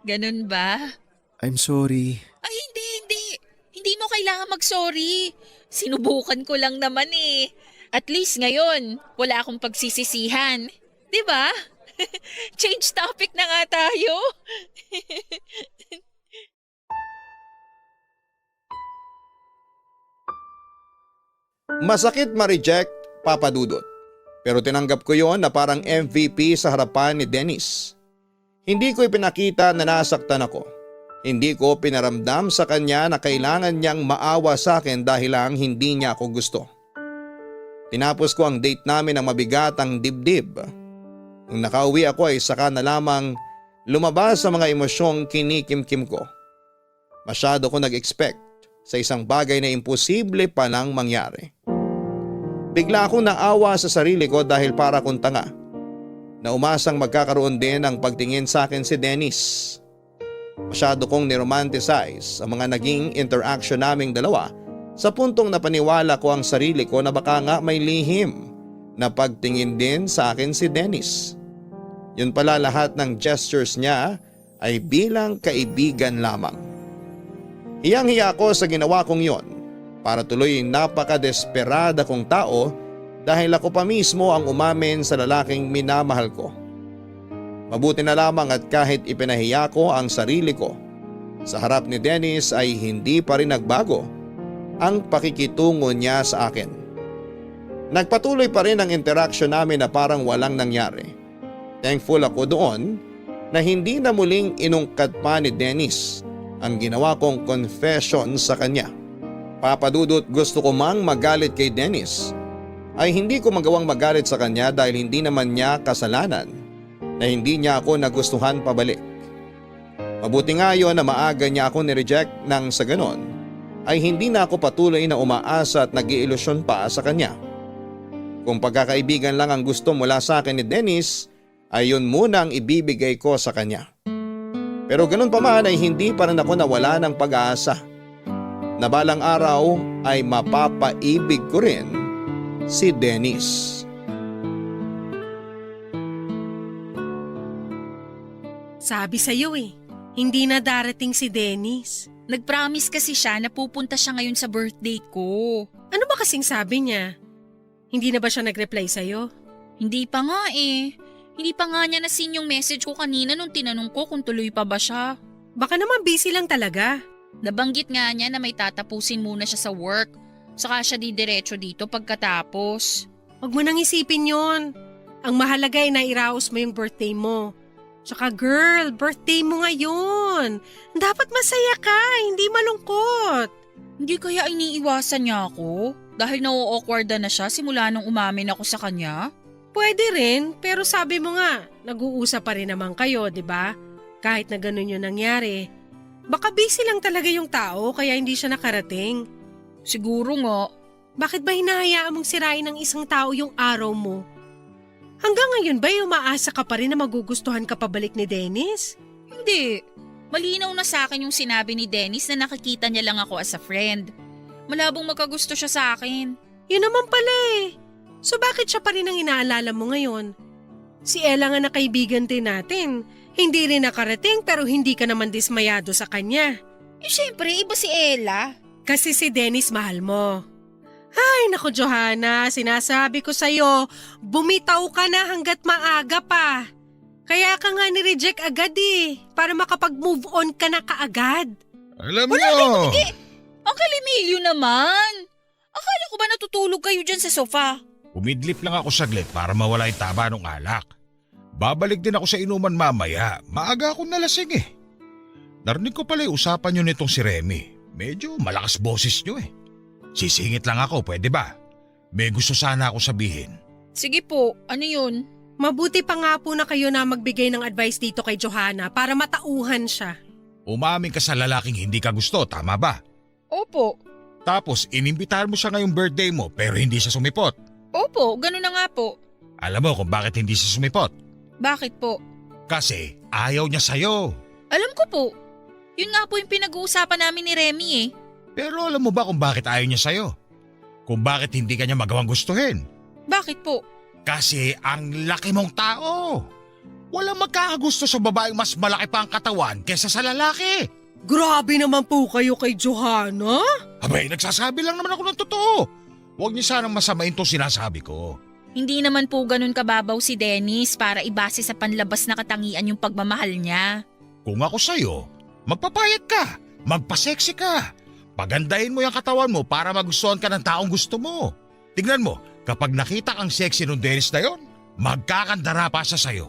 Ganun ba? I'm sorry. Ay, hindi. kailangan mag-sorry. Sinubukan ko lang naman eh. At least ngayon, wala akong pagsisisihan. 'Di ba? Change topic na nga tayo. Masakit ma-reject, Papa Dudut. Pero tinanggap ko yon na parang MVP sa harapan ni Dennis. Hindi ko ipinakita na nasaktan ako. Hindi ko pinaramdam sa kanya na kailangan niyang maawa sa akin dahil lang hindi niya ako gusto. Tinapos ko ang date namin ng mabigatang dibdib. Nung nakauwi ako ay saka na lamang lumabas sa mga emosyong kinikimkim ko. Masyado ko nag-expect sa isang bagay na imposible pa lang mangyari. Bigla akong naawa sa sarili ko dahil para kong tanga. Na umasang magkakaroon din ng pagtingin sa akin si Dennis. Masyado kong niromanticize ang mga naging interaction naming dalawa sa puntong napaniwala ko ang sarili ko na baka nga may lihim na pagtingin din sa akin si Dennis. Yun pala lahat ng gestures niya ay bilang kaibigan lamang. Hiyang-hiya ako sa ginawa kong yon para tuloy napaka-desperada kong tao dahil ako pa mismo ang umamin sa lalaking minamahal ko. Mabuti na lamang at kahit ipinahiya ko ang sarili ko, sa harap ni Dennis ay hindi pa rin nagbago ang pakikitungo niya sa akin. Nagpatuloy pa rin ang interaction namin na parang walang nangyari. Thankful ako doon na hindi na muling inungkat pa ni Dennis ang ginawa kong confession sa kanya. Papadudot, gusto ko mang magalit kay Dennis ay hindi ko magawang magalit sa kanya dahil hindi naman niya kasalanan na hindi niya ako nagustuhan pabalik. Mabuti nga yon na maaga niya ako nireject nang sa ganon ay hindi na ako patuloy na umaasa at nag-iilusyon pa sa kanya. Kung pagkakaibigan lang ang gusto mula sa akin ni Dennis ay yun muna ang ibibigay ko sa kanya. Pero ganun pa man ay hindi pa rin ako nawala ng pag-aasa na balang araw ay mapapaibig ko rin si Dennis. Sabi sa'yo hindi na darating si Dennis. Nag-promise kasi siya na pupunta siya ngayon sa birthday ko. Ano ba kasing sabi niya? Hindi na ba siya nag-reply sa'yo? Hindi pa nga eh. Hindi pa nga niya nasin yung message ko kanina nung tinanong ko kung tuloy pa ba siya. Baka naman busy lang talaga. Nabanggit nga niya na may tatapusin muna siya sa work. Saka siya didiretso dito pagkatapos. Huwag mo nang isipin yon. Ang mahalaga ay nairaos mo yung birthday mo. Tsaka girl, birthday mo ngayon. Dapat masaya ka, hindi malungkot. Hindi kaya iniiwasan niya ako? Dahil na-awkwardan na siya simula nung umamin ako sa kanya? Pwede rin, pero sabi mo nga, nag-uusap pa rin naman kayo, di ba? Kahit na ganun yung nangyari. Baka busy lang talaga yung tao kaya hindi siya nakarating. Siguro nga. Bakit ba hinahayaan mong sirain ng isang tao yung araw mo? Hanggang ngayon ba umaasa ka pa rin na magugustuhan ka pabalik ni Dennis? Hindi. Malinaw na sa akin yung sinabi ni Dennis na nakikita niya lang ako as a friend. Malabong magkagusto siya sa akin. Yun naman pala So bakit siya pa rin ang inaalala mo ngayon? Si Ella nga na kaibigan din natin. Hindi rin nakarating pero hindi ka naman dismayado sa kanya. Siyempre, iba si Ella. Kasi si Dennis mahal mo. Ay, naku Johanna, sinasabi ko sa'yo, bumitaw ka na hanggat maaga pa. Kaya ka nga ni-reject agad para makapag-move on ka na kaagad. Alam Wala niyo! Ang kalimilyo naman. Akala ko ba natutulog kayo dyan sa sofa? Umidlip lang ako saglit para mawala yung taba ng alak. Babalik din ako sa inuman mamaya. Maaga akong nalasing Narinig ko pala yung usapan nyo nitong si Remy. Medyo malakas boses nyo Sisingit lang ako, pwede ba? May gusto sana ako sabihin. Sige po, ano yun? Mabuti pa nga po na kayo na magbigay ng advice dito kay Johanna para matauhan siya. Umamin ka sa lalaking hindi ka gusto, tama ba? Opo. Tapos inimbitahan mo siya ngayong birthday mo pero hindi siya sumipot. Opo, ganun na nga po. Alam mo kung bakit hindi siya sumipot? Bakit po? Kasi ayaw niya sa'yo. Alam ko po. Yun nga po yung pinag-uusapan namin ni Remy Pero alam mo ba kung bakit ayaw niya sa'yo? Kung bakit hindi ka niya magawang gustuhin? Bakit po? Kasi ang laki mong tao. Walang magkakagusto sa babaeng mas malaki pa ang katawan kesa sa lalaki. Grabe naman po kayo kay Johanna. Abay, nagsasabi lang naman ako ng totoo. Huwag niyo sanang masamain tong sinasabi ko. Hindi naman po ganun kababaw si Dennis para ibase sa panlabas na katangian yung pagmamahal niya. Kung ako sa'yo, magpapayat ka, magpa-sexy ka. Pagandahin mo yung katawan mo para magustuhan ka ng taong gusto mo. Tignan mo, kapag nakita kang sexy nung Dennis na yon, magkakandara pa siya sa'yo.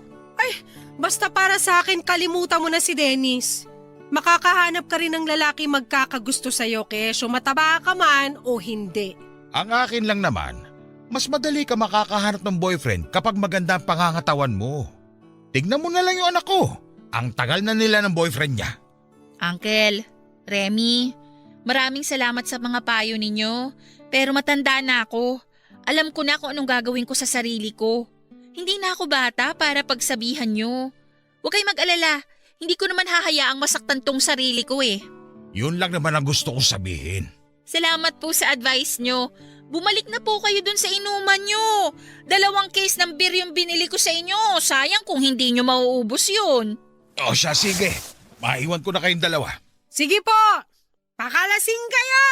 Basta para sa akin, kalimutan mo na si Dennis. Makakahanap ka rin ng lalaki magkakagusto sa'yo, kesyo mataba ka man o hindi. Ang akin lang naman, mas madali ka makakahanap ng boyfriend kapag maganda ang pangangatawan mo. Tignan mo na lang yung anak ko. Ang tagal na nila ng boyfriend niya. Uncle, Remy, maraming salamat sa mga payo ninyo. Pero matanda na ako. Alam ko na kung anong gagawin ko sa sarili ko. Hindi na ako bata para pagsabihan nyo. Huwag kayong mag-alala. Hindi ko naman hahayaang masaktan tong sarili ko eh. Yun lang naman ang gusto kong sabihin. Salamat po sa advice nyo. Bumalik na po kayo dun sa inuman nyo. 2 case ng beer yung binili ko sa inyo. Sayang kung hindi nyo mauubos yun. O siya, sige. Maiwan ko na kayong dalawa. Sige po, pakalasing kayo!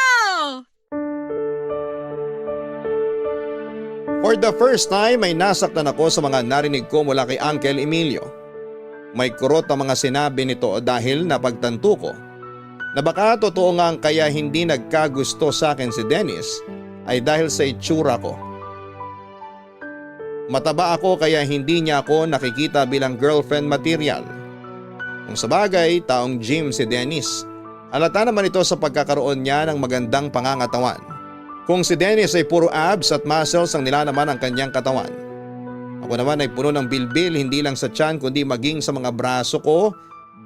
For the first time ay nasaktan ako sa mga narinig ko mula kay Uncle Emilio. May kurot ang mga sinabi nito dahil napagtanto ko na baka totoo nga ang kaya hindi nagkagusto sa akin si Dennis ay dahil sa itsura ko. Mataba ako kaya hindi niya ako nakikita bilang girlfriend material. Kung sabagay, taong gym si Dennis. Halata naman ito sa pagkakaroon niya ng magandang pangangatawan. Kung si Dennis ay puro abs at muscles ang nilalaman ng kanyang katawan. Ako naman ay puno ng bilbil hindi lang sa tiyan kundi maging sa mga braso ko,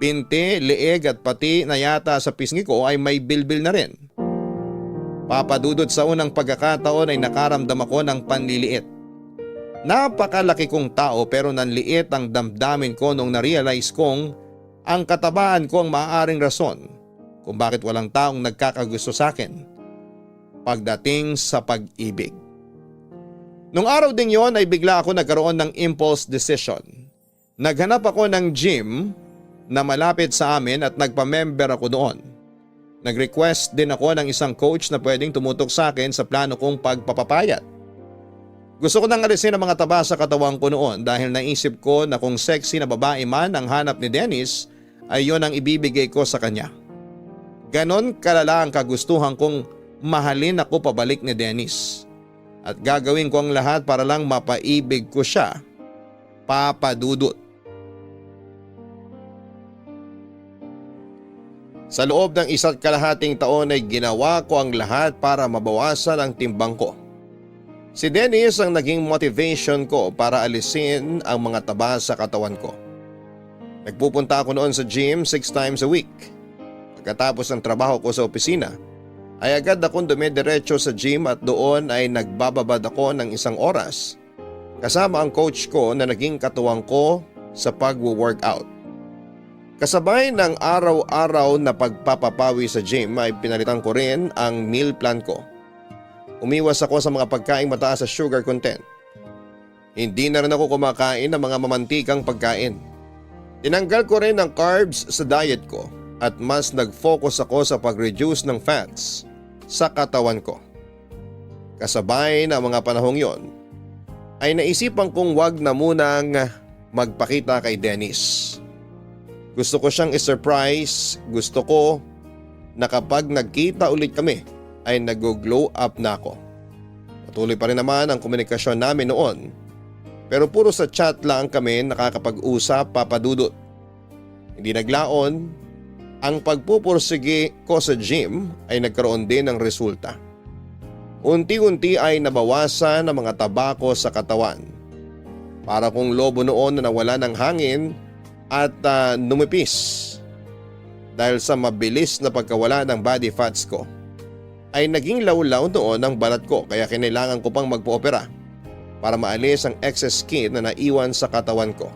binti, leeg at pati na yata sa pisngi ko ay may bilbil na rin. Papadudot sa unang pagkakataon ay nakaramdam ako ng panliliit. Napakalaki kong tao pero nanliit ang damdamin ko nung na-realize kong ang katabaan ko ang maaaring rason kung bakit walang taong nagkakagusto sa akin pagdating sa pag-ibig. Nung araw ding yon ay bigla ako nagkaroon ng impulse decision. Naghanap ako ng gym na malapit sa amin at nagpa-member ako doon. Nag-request din ako ng isang coach na pwedeng tumutok sa akin sa plano kong pagpapapayat. Gusto ko nang alisin ang mga taba sa katawan ko noon dahil naisip ko na kung sexy na babae man ang hanap ni Dennis ay yon ang ibibigay ko sa kanya. Ganon kalala ang kagustuhan kong mahalin ako pabalik ni Dennis. At gagawin ko ang lahat para lang mapaibig ko siya, papadudot. Sa loob ng 1.5 taon ay ginawa ko ang lahat para mabawasan ang timbang ko. Si Dennis ang naging motivation ko para alisin ang mga taba sa katawan ko. Nagpupunta ako noon sa gym 6 times a week. Pagkatapos ng trabaho ko sa opisina, ay agad akong dumidiretso sa gym at doon ay nagbababad ako ng 1 oras kasama ang coach ko na naging katuwang ko sa pag-workout. Kasabay ng araw-araw na pagpapapawi sa gym ay pinalitan ko rin ang meal plan ko. Umiwas ako sa mga pagkaing mataas sa sugar content. Hindi na rin ako kumakain ng mga mamantikang pagkain. Tinanggal ko rin ang carbs sa diet ko at mas nag-focus ako sa pag-reduce ng fats sa katawan ko. Kasabay na mga panahong yon, ay naisipan kong wag na munang magpakita kay Dennis. Gusto ko siyang i-surprise, gusto ko na kapag nagkita ulit kami ay nag-glow up na ako. Patuloy pa rin naman ang komunikasyon namin noon pero puro sa chat lang kami nakakapag-usap, papadudot. Hindi naglaon. Ang pagpupursige ko sa gym ay nagkaroon din ng resulta. Unti-unti ay nabawasan ang mga tabako sa katawan. Para kung lobo noon na nawala ng hangin at numipis. Dahil sa mabilis na pagkawala ng body fats ko, ay naging lawlaw noon ang balat ko kaya kinailangan ko pang magpo-opera para maalis ang excess skin na naiwan sa katawan ko.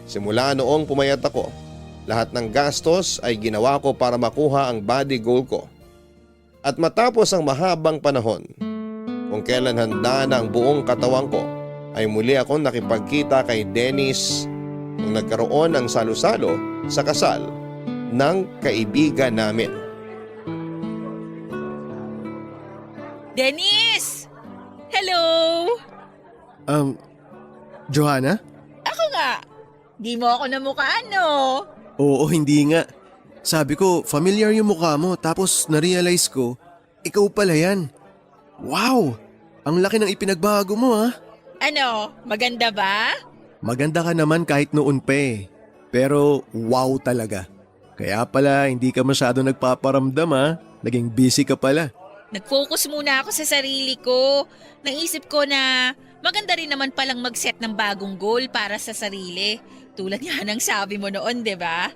Simula noong pumayat ako, lahat ng gastos ay ginawa ko para makuha ang body goal ko. At matapos ang mahabang panahon, kung kailan handa na ang buong katawan ko, ay muli akong nakipagkita kay Dennis nung nagkaroon ng salo-salo sa kasal ng kaibigan namin. Dennis! Hello! Johanna? Ako nga. Di mo ako namukhaan, no? Oo, hindi nga. Sabi ko, familiar yung mukha mo tapos na-realize ko, ikaw pala yan. Wow! Ang laki ng ipinagbago mo ha. Ano, maganda ba? Maganda ka naman kahit noon pa eh. Pero wow talaga. Kaya pala hindi ka masyado nagpaparamdam ha. Naging busy ka pala. Nag-focus muna ako sa sarili ko. Naisip ko na maganda rin naman palang mag-set ng bagong goal para sa sarili. Tulad nga ng sabi mo noon, di ba?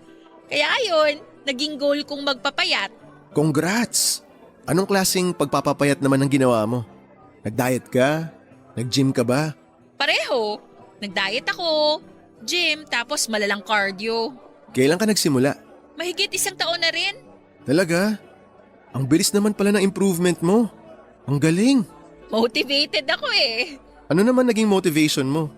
Kaya ayun, naging goal kong magpapayat. Congrats! Anong klaseng pagpapapayat naman ang ginawa mo? Nag-diet ka? Nag-gym ka ba? Pareho. Nag-diet ako, gym, tapos malalang cardio. Kailan ka nagsimula? Mahigit 1 taon na rin. Talaga? Ang bilis naman pala ng improvement mo. Ang galing. Motivated ako eh. Ano naman naging motivation mo?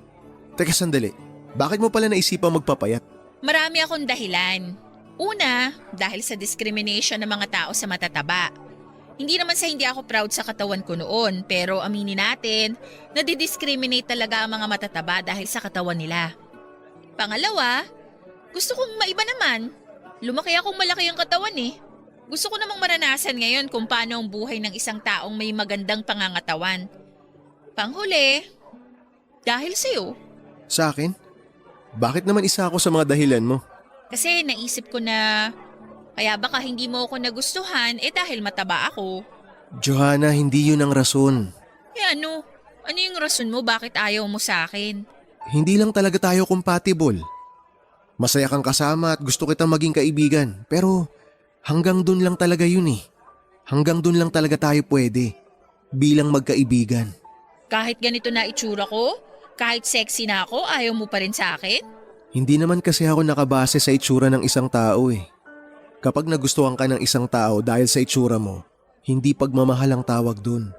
Teka sandali, bakit mo pala naisipang magpapayat? Marami akong dahilan. Una, dahil sa discrimination ng mga tao sa matataba. Hindi naman sa hindi ako proud sa katawan ko noon, pero aminin natin, nadidiscriminate talaga ang mga matataba dahil sa katawan nila. Pangalawa, gusto kong maiba naman. Lumaki akong malaki ang katawan eh. Gusto ko namang maranasan ngayon kung paano ang buhay ng isang taong may magandang pangangatawan. Panghuli, dahil sa'yo. Sa akin? Bakit naman isa ako sa mga dahilan mo? Kasi naisip ko na kaya baka hindi mo ako nagustuhan dahil mataba ako. Johanna, hindi yun ang rason. Eh ano? Ano yung rason mo bakit ayaw mo sa akin? Hindi lang talaga tayo compatible. Masaya kang kasama at gusto kitang maging kaibigan. Pero hanggang dun lang talaga yun eh. Hanggang dun lang talaga tayo pwede. Bilang magkaibigan. Kahit ganito na itsura ko? Kahit sexy na ako, ayaw mo pa rin sa akin? Hindi naman kasi ako nakabase sa itsura ng isang tao eh. Kapag nagustuhan ka ng isang tao dahil sa itsura mo, hindi pagmamahal ang tawag dun.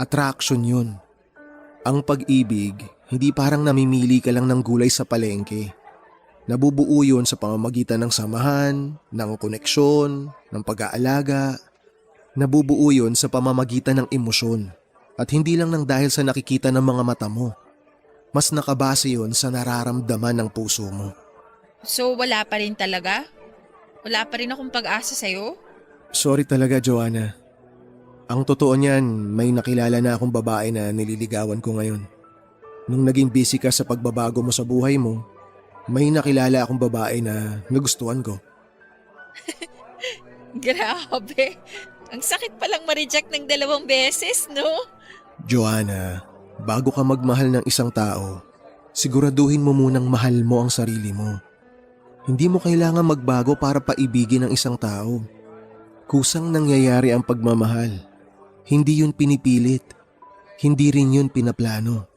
Attraction yun. Ang pag-ibig, hindi parang namimili ka lang ng gulay sa palengke. Nabubuo yun sa pamamagitan ng samahan, ng koneksyon, ng pag-aalaga. Nabubuo yun sa pamamagitan ng emosyon. At hindi lang ng dahil sa nakikita ng mga mata mo. Mas nakabase yun sa nararamdaman ng puso mo. So wala pa rin talaga? Wala pa rin akong pag-asa sa'yo? Sorry talaga, Joanna. Ang totoo niyan, may nakilala na akong babae na nililigawan ko ngayon. Nung naging busy ka sa pagbabago mo sa buhay mo, may nakilala akong babae na nagustuhan ko. Grabe. Ang sakit palang ma-reject ng 2 beses, no? Joanna, bago ka magmahal ng isang tao, siguraduhin mo munang mahal mo ang sarili mo. Hindi mo kailangan magbago para paibigin ang isang tao. Kusang nangyayari ang pagmamahal. Hindi yun pinipilit. Hindi rin yun pinaplano.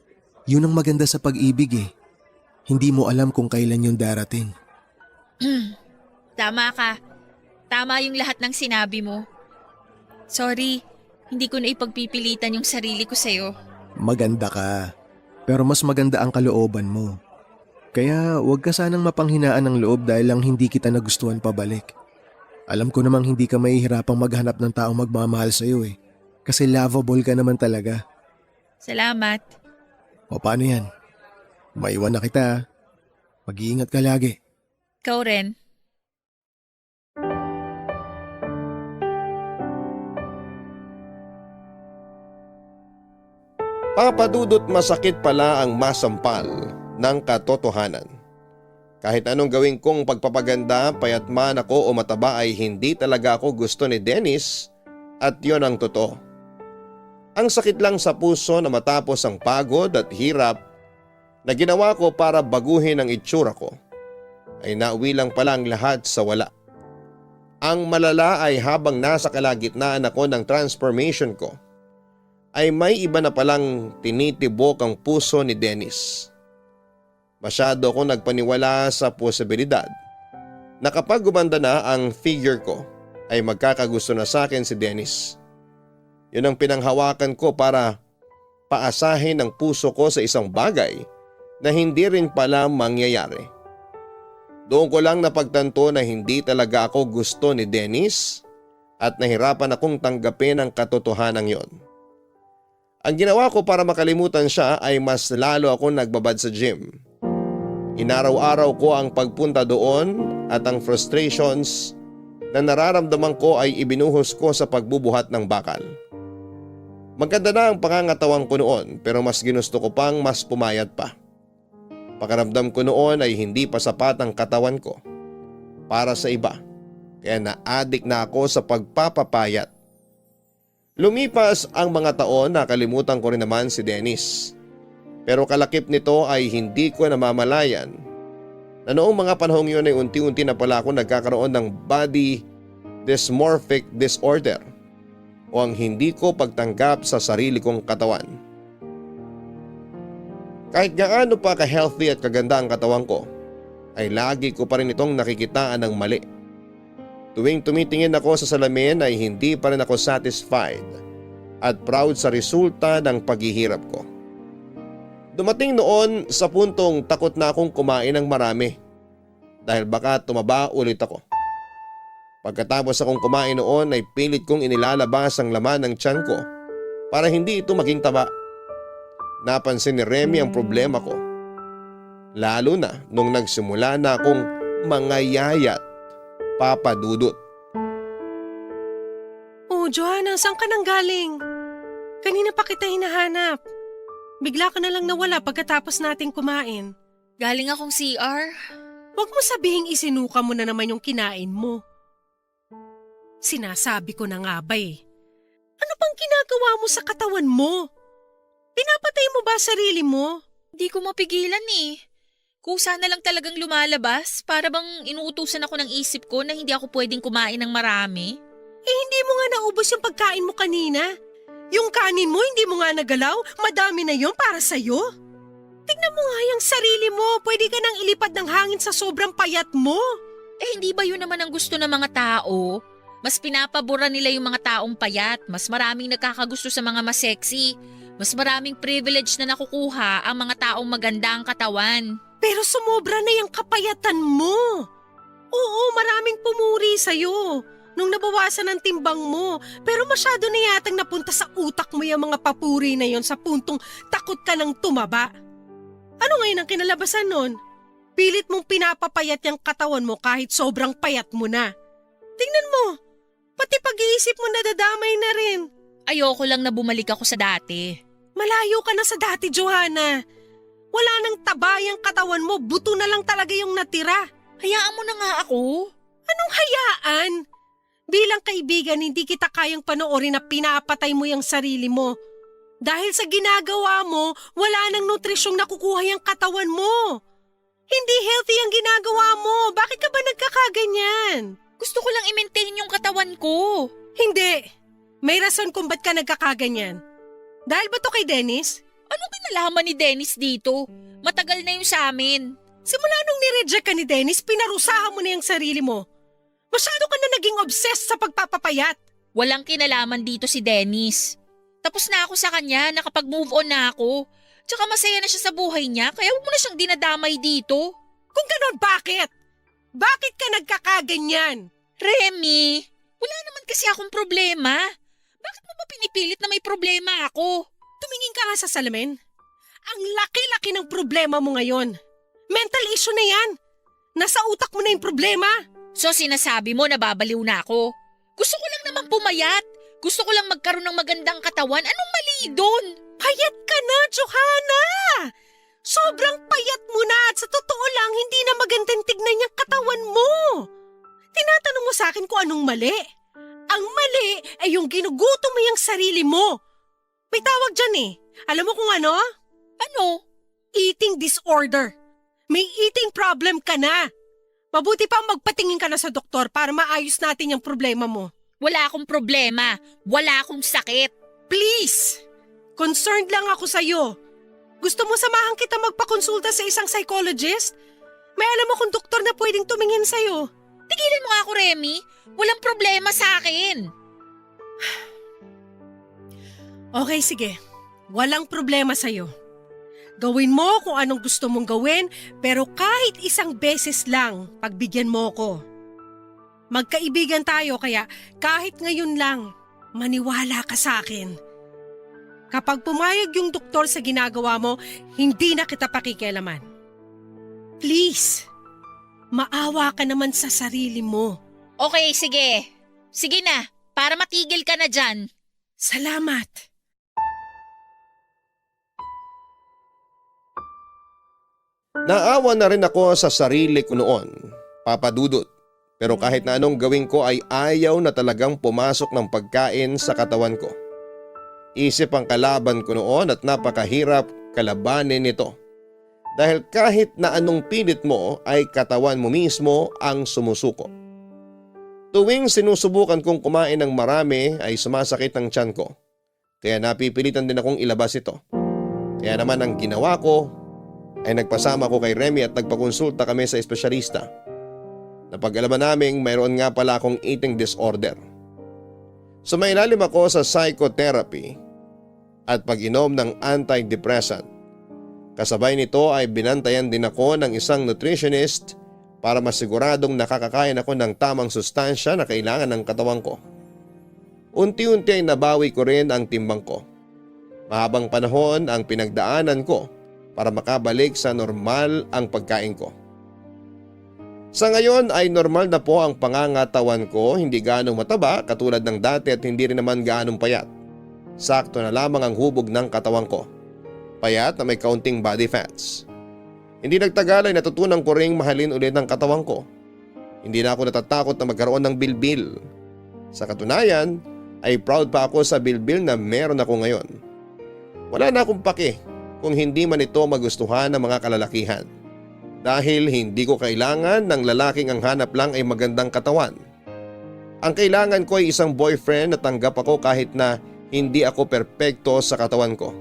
Yun ang maganda sa pag-ibig eh. Hindi mo alam kung kailan yun darating. Tama ka. Tama yung lahat ng sinabi mo. Sorry, hindi ko na ipagpipilitan yung sarili ko sa'yo. Maganda ka. Pero mas maganda ang kalooban mo. Kaya huwag ka sanang mapanghinaan ng loob dahil lang hindi kita nagustuhan pabalik. Alam ko namang hindi ka mahihirapang maghanap ng taong magmamahal sa'yo eh. Kasi lovable ka naman talaga. Salamat. O paano yan? Maiwan na kita. Mag-iingat ka lagi. Ikaw rin. Papadudot masakit pala ang masampal ng katotohanan. Kahit anong gawin kong pagpapaganda, payat man ako o mataba ay hindi talaga ako gusto ni Dennis at yon ang totoo. Ang sakit lang sa puso na matapos ang pagod at hirap na ginawa ko para baguhin ang itsura ko ay nauwi lang pala ang lahat sa wala. Ang malala ay habang nasa kalagitnaan ako ng transformation ko ay may iba na palang tinitibok ang puso ni Dennis. Masyado akong nagpaniwala sa posibilidad na kapag gumanda na ang figure ko ay magkakagusto na sa akin si Dennis. Yun ang pinanghawakan ko para paasahin ang puso ko sa isang bagay na hindi rin pala mangyayari. Doon ko lang napagtanto na hindi talaga ako gusto ni Dennis at nahirapan akong tanggapin ang katotohanan yon. Ang ginawa ko para makalimutan siya ay mas lalo ako nagbabad sa gym. Inaraw-araw ko ang pagpunta doon at ang frustrations na nararamdaman ko ay ibinuhos ko sa pagbubuhat ng bakal. Maganda na ang pangangatawan ko noon pero mas ginusto ko pang mas pumayat pa. Pakiramdam ko noon ay hindi pa sapat ang katawan ko para sa iba kaya na-addict na ako sa pagpapapayat. Lumipas ang mga taon, nakalimutan ko rin naman si Dennis. Pero kalakip nito ay hindi ko namamalayan na noong mga panahong yun ay unti-unti na pala ako nagkakaroon ng body dysmorphic disorder o ang hindi ko pagtanggap sa sarili kong katawan. Kahit gaano pa ka-healthy at kaganda ang katawan ko, ay lagi ko pa rin itong nakikitaan ng mali. Tuwing tumitingin ako sa salamin ay hindi pa rin ako satisfied at proud sa resulta ng paghihirap ko. Dumating noon sa puntong takot na akong kumain ng marami dahil baka tumaba ulit ako. Pagkatapos akong kumain noon ay pilit kong inilalabas ang laman ng tiyan ko para hindi ito maging taba. Napansin ni Remy ang problema ko. Lalo na nung nagsimula na akong mangayayat. Papa Dudut. Oh, Johanna, saan ka nang galing? Kanina pa kita hinahanap. Bigla ka na lang nawala pagkatapos nating kumain. Galing akong CR. Huwag mo sabihing isinuka mo na naman yung kinain mo. Sinasabi ko na nga ba eh. Ano bang ginagawa mo sa katawan mo? Pinapatay mo ba sarili mo? Di ko mapigilan eh. Kusa na lang talagang lumalabas para bang inuutusan ako ng isip ko na hindi ako pwedeng kumain ng marami. Eh hindi mo nga naubos yung pagkain mo kanina. Yung kanin mo hindi mo nga nagalaw, madami na yon para sa'yo. Tignan mo nga yung sarili mo, pwede ka nang ilipad ng hangin sa sobrang payat mo. Eh hindi ba yun naman ang gusto ng mga tao? Mas pinapabura nila yung mga taong payat, mas maraming nakakagusto sa mga mas sexy, mas maraming privilege na nakukuha ang mga taong maganda ang katawan. Pero sumobra na yung kapayatan mo. Oo, maraming pumuri sa'yo nung nabawasan ang timbang mo. Pero masyado na yatang napunta sa utak mo yung mga papuri na yon sa puntong takot ka nang tumaba. Ano ngayon ang kinalabasan nun? Pilit mong pinapapayat yung katawan mo kahit sobrang payat mo na. Tingnan mo, pati pag-iisip mo nadadamay na rin. Ayoko lang na bumalik ako sa dati. Malayo ka na sa dati, Johanna. Wala nang tabayang katawan mo, buto na lang talaga yung natira. Hayaan mo na nga ako. Anong hayaan? Bilang kaibigan, hindi kita kayang panoorin na pinapatay mo yung sarili mo. Dahil sa ginagawa mo, wala nang nutrisyong nakukuha yung katawan mo. Hindi healthy ang ginagawa mo. Bakit ka ba nagkakaganyan? Gusto ko lang i-maintain yung katawan ko. Hindi. May rason kung ba't ka nagkakaganyan. Dahil ba to kay Dennis? Anong kinalaman ni Dennis dito? Matagal na yung sa amin. Simula nung nireject ka ni Dennis, pinarusahan mo na yung sarili mo. Masyado ka na naging obsessed sa pagpapapayat. Walang kinalaman dito si Dennis. Tapos na ako sa kanya, nakapag-move on na ako. Tsaka masaya na siya sa buhay niya, kaya huwag mo na siyang dinadamay dito. Kung ganon, bakit? Bakit ka nagkakaganyan? Remy, wala naman kasi akong problema. Bakit mo ba pinipilit na may problema ako? Tumingin ka nga sa salamin. Ang laki-laki ng problema mo ngayon. Mental issue na yan. Nasa utak mo na yung problema. So sinasabi mo nababaliw na ako? Gusto ko lang naman pumayat. Gusto ko lang magkaroon ng magandang katawan. Anong mali doon? Payat ka na, Johanna! Sobrang payat mo na at sa totoo lang hindi na magandang tignan yung katawan mo. Tinatanong mo sa akin kung anong mali. Ang mali ay yung ginugutom mo yung sarili mo. May tawag dyan eh. Alam mo kung ano? Ano? Eating disorder. May eating problem ka na. Mabuti pa magpatingin ka na sa doktor para maayos natin yung problema mo. Wala akong problema. Wala akong sakit. Please! Concerned lang ako sa'yo. Gusto mo samahan kita magpakonsulta sa isang psychologist? May alam mo kung doktor na pwedeng tumingin sa'yo. Tigilan mo nga ako, Remy. Walang problema sa akin. Okay, sige. Walang problema sa'yo. Gawin mo kung anong gusto mong gawin, pero kahit isang beses lang, pagbigyan mo ko. Magkaibigan tayo kaya kahit ngayon lang, maniwala ka sa akin. Kapag pumayag yung doktor sa ginagawa mo, hindi na kita pakikialaman. Please, maawa ka naman sa sarili mo. Okay, sige. Sige na, para matigil ka na dyan. Salamat. Naawa na rin ako sa sarili ko noon, Papa Dudut. Pero kahit na anong gawin ko ay ayaw na talagang pumasok ng pagkain sa katawan ko. Isip ang kalaban ko noon at napakahirap kalabanin ito. Dahil kahit na anong pilit mo ay katawan mo mismo ang sumusuko. Tuwing sinusubukan kong kumain ng marami ay sumasakit ang tiyan ko. Kaya napipilitan din akong ilabas ito. Kaya naman ang ginawa ko ay nagpasama ko kay Remy at nagpakonsulta kami sa espesyalista. Napag-alaman naming mayroon nga pala akong eating disorder. Sumailalim ako sa psychotherapy at pag-inom ng antidepressant. Kasabay nito ay binantayan din ako ng isang nutritionist para masiguradong nakakakain ako ng tamang sustansya na kailangan ng katawan ko. Unti-unti ay nabawi ko rin ang timbang ko. Mahabang panahon ang pinagdaanan ko para makabalik sa normal ang pagkain ko. Sa ngayon ay normal na po ang pangangatawan ko, hindi ganong mataba katulad ng dati at hindi rin naman ganong payat. Sakto na lamang ang hubog ng katawan ko. Payat na may kaunting body fats. Hindi nagtagal ay natutunan ko ring mahalin ulit ang katawan ko. Hindi na ako natatakot na magkaroon ng bilbil. Sa katunayan ay proud pa ako sa bilbil na meron ako ngayon. Wala na akong pake kung hindi man ito magustuhan ng mga kalalakihan. Dahil hindi ko kailangan ng lalaking ang hanap lang ay magandang katawan. Ang kailangan ko ay isang boyfriend na tanggap ako kahit na hindi ako perpekto sa katawan ko.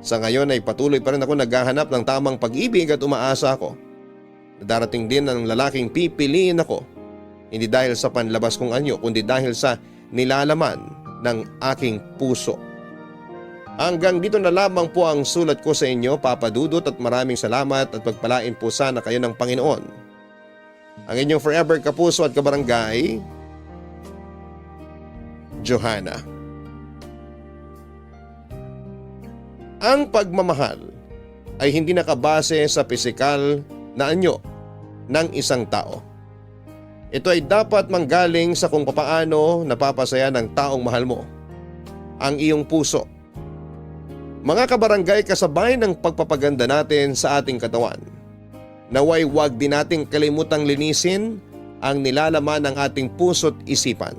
Sa ngayon ay patuloy pa rin ako naghahanap ng tamang pag-ibig at umaasa ako na darating din ng lalaking pipiliin ako, hindi dahil sa panlabas kong anyo kundi dahil sa nilalaman ng aking puso. Hanggang dito na lamang po ang sulat ko sa inyo, Papa Dudut, at maraming salamat at pagpalain po sana kayo ng Panginoon. Ang inyong forever kapuso at kabarangay, Johanna. Ang pagmamahal ay hindi nakabase sa pisikal na anyo ng isang tao. Ito ay dapat manggaling sa kung papaano napapasaya ng taong mahal mo ang iyong puso. Mga kabarangay, kasabay ng pagpapaganda natin sa ating katawan, naway wag din nating kalimutang linisin ang nilalaman ng ating puso't isipan.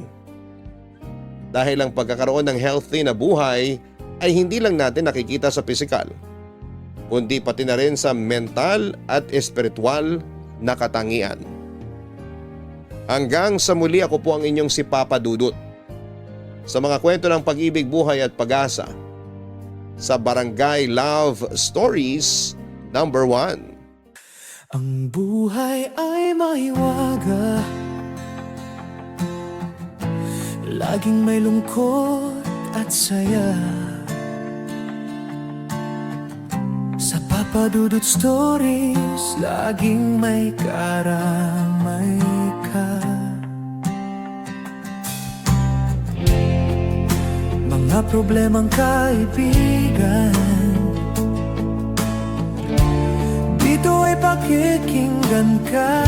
Dahil ang pagkakaroon ng healthy na buhay ay hindi lang natin nakikita sa pisikal, kundi pati na rin sa mental at espiritual na katangian. Hanggang sa muli, ako po ang inyong si Papa Dudut. Sa mga kwento ng pag-ibig, buhay at pag-asa, sa Barangay Love Stories number 1. Ang buhay ay maiwaga, laging may lungkot at saya. Sa Papa Dudut Stories, laging may karamay ka. Mga problemang kaibigan, dito ay pakikinggan ka.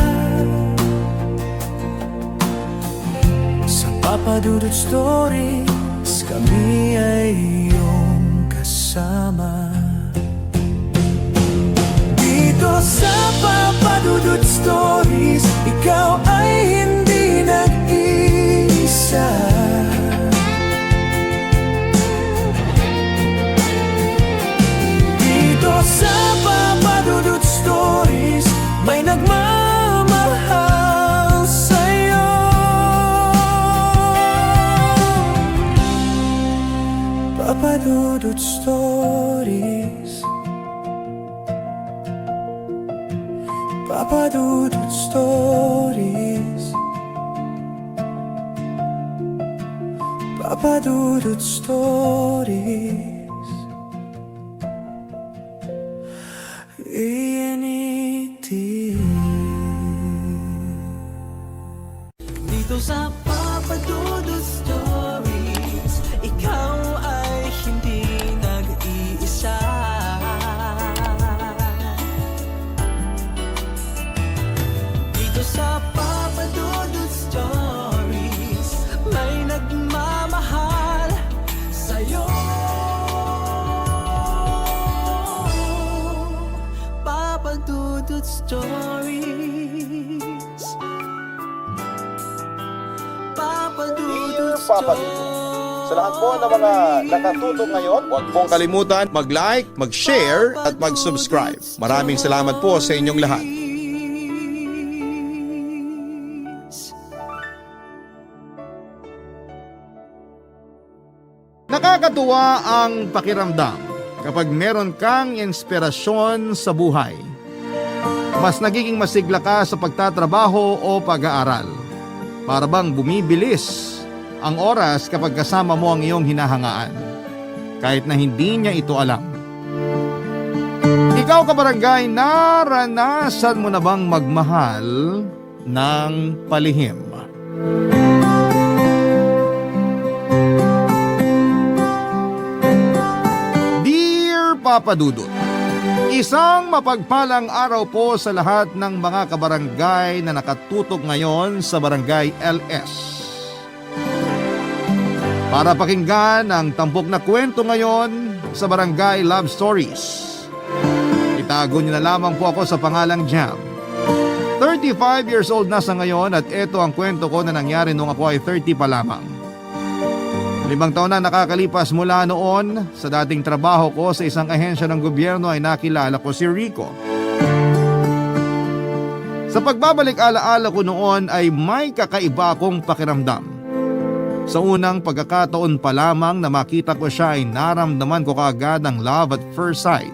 Sa Papa Dudut Stories, kami ay iyong kasama. Dito sa Papa Dudut Stories, ikaw ay hindi nag-iisa. Sa Papa Dudut Stories, may nagmamahal sa'yo. Papa Dudut Stories, Papa Dudut Stories, Papa Dudut Stories. iiniti. Dito sa Papa Dudut Stories, ikaw ay hindi nag-iisa. Dito sa Papa Dudut Stories, may nagmamahal sa'yo. Papa Dudut Stories. Papa Dudut Papa Dudut. Sa lahat po ng mga nakatutok ngayon, huwag pong kalimutan mag-like, mag-share at mag-subscribe. Maraming salamat po sa inyong lahat. Nakakatuwa ang pakiramdam kapag meron kang inspirasyon sa buhay. Mas nagiging masigla ka sa pagtatrabaho o pag-aaral. Para bang bumibilis ang oras kapag kasama mo ang iyong hinahangaan, kahit na hindi niya ito alam. Ikaw kabarangay, naranasan mo na bang magmahal ng palihim? Dear Papa Dudut, isang mapagpalang araw po sa lahat ng mga kabarangay na nakatutok ngayon sa Barangay LS. Para pakinggan ang tampok na kwento ngayon sa Barangay Love Stories. Itago niyo na lamang po ako sa pangalang Jam. 35 years old na sa ngayon at ito ang kwento ko na nangyari nung ako ay 30 pa lamang. 5 taon na nakakalipas mula noon, sa dating trabaho ko sa isang ahensya ng gobyerno ay nakilala ko si Rico. Sa pagbabalik alaala ko noon ay may kakaiba akong pakiramdam. Sa unang pagkakataon pa lamang na makita ko siya ay naramdaman ko kaagad ang love at first sight.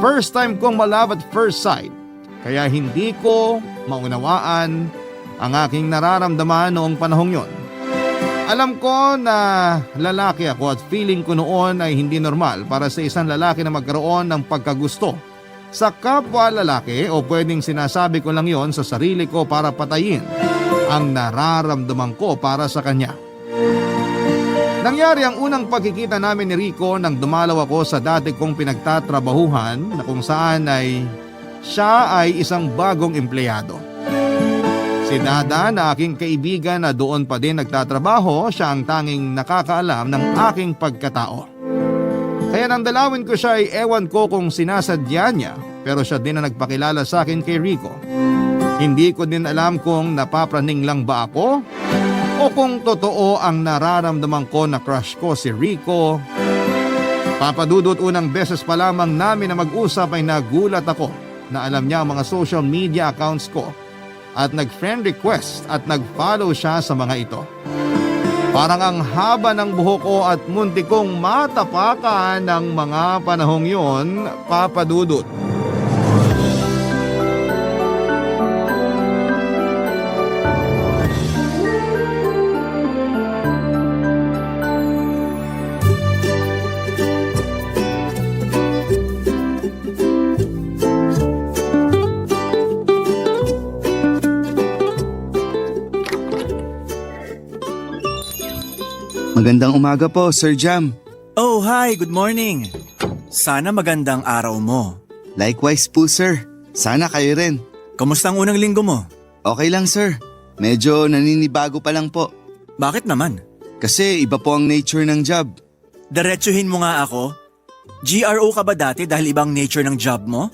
First time kong ma-love at first sight, kaya hindi ko maunawaan ang aking nararamdaman noong panahong yon. Alam ko na lalaki ako at feeling ko noon ay hindi normal para sa isang lalaki na magkaroon ng pagkagusto sa kapwa lalaki, o pwedeng sinasabi ko lang yon sa sarili ko para patayin ang nararamdaman ko para sa kanya. Nangyari ang unang pagkikita namin ni Rico nang dumalaw ako sa dati kong pinagtatrabahuhan na kung saan ay siya ay isang bagong empleyado. Si Dada na aking kaibigan na doon pa din nagtatrabaho, siya ang tanging nakakaalam ng aking pagkatao. Kaya nang dalawin ko siya ay ewan ko kung sinasadya niya, pero siya din ang nagpakilala sa akin kay Rico. Hindi ko din alam kung napapraning lang ba ako o kung totoo ang nararamdaman ko na crush ko si Rico. Papa Dudut, unang beses pa lamang namin na mag-usap ay nagulat ako na alam niya ang mga social media accounts ko at nag-friend request at nag-follow siya sa mga ito. Parang ang haba ng buhok ko at munti kong matapakan ng mga panahong yon, Papa Dudut. Magandang umaga po, Sir Jam. Oh, hi, good morning. Sana magandang araw mo. Likewise po, sir. Sana kayo rin. Kamusta ang unang linggo mo? Okay lang, sir. Medyo naninibago pa lang po. Bakit naman? Kasi iba po ang nature ng job. Diretsuhin mo nga ako. GRO ka ba dati dahil ibang nature ng job mo?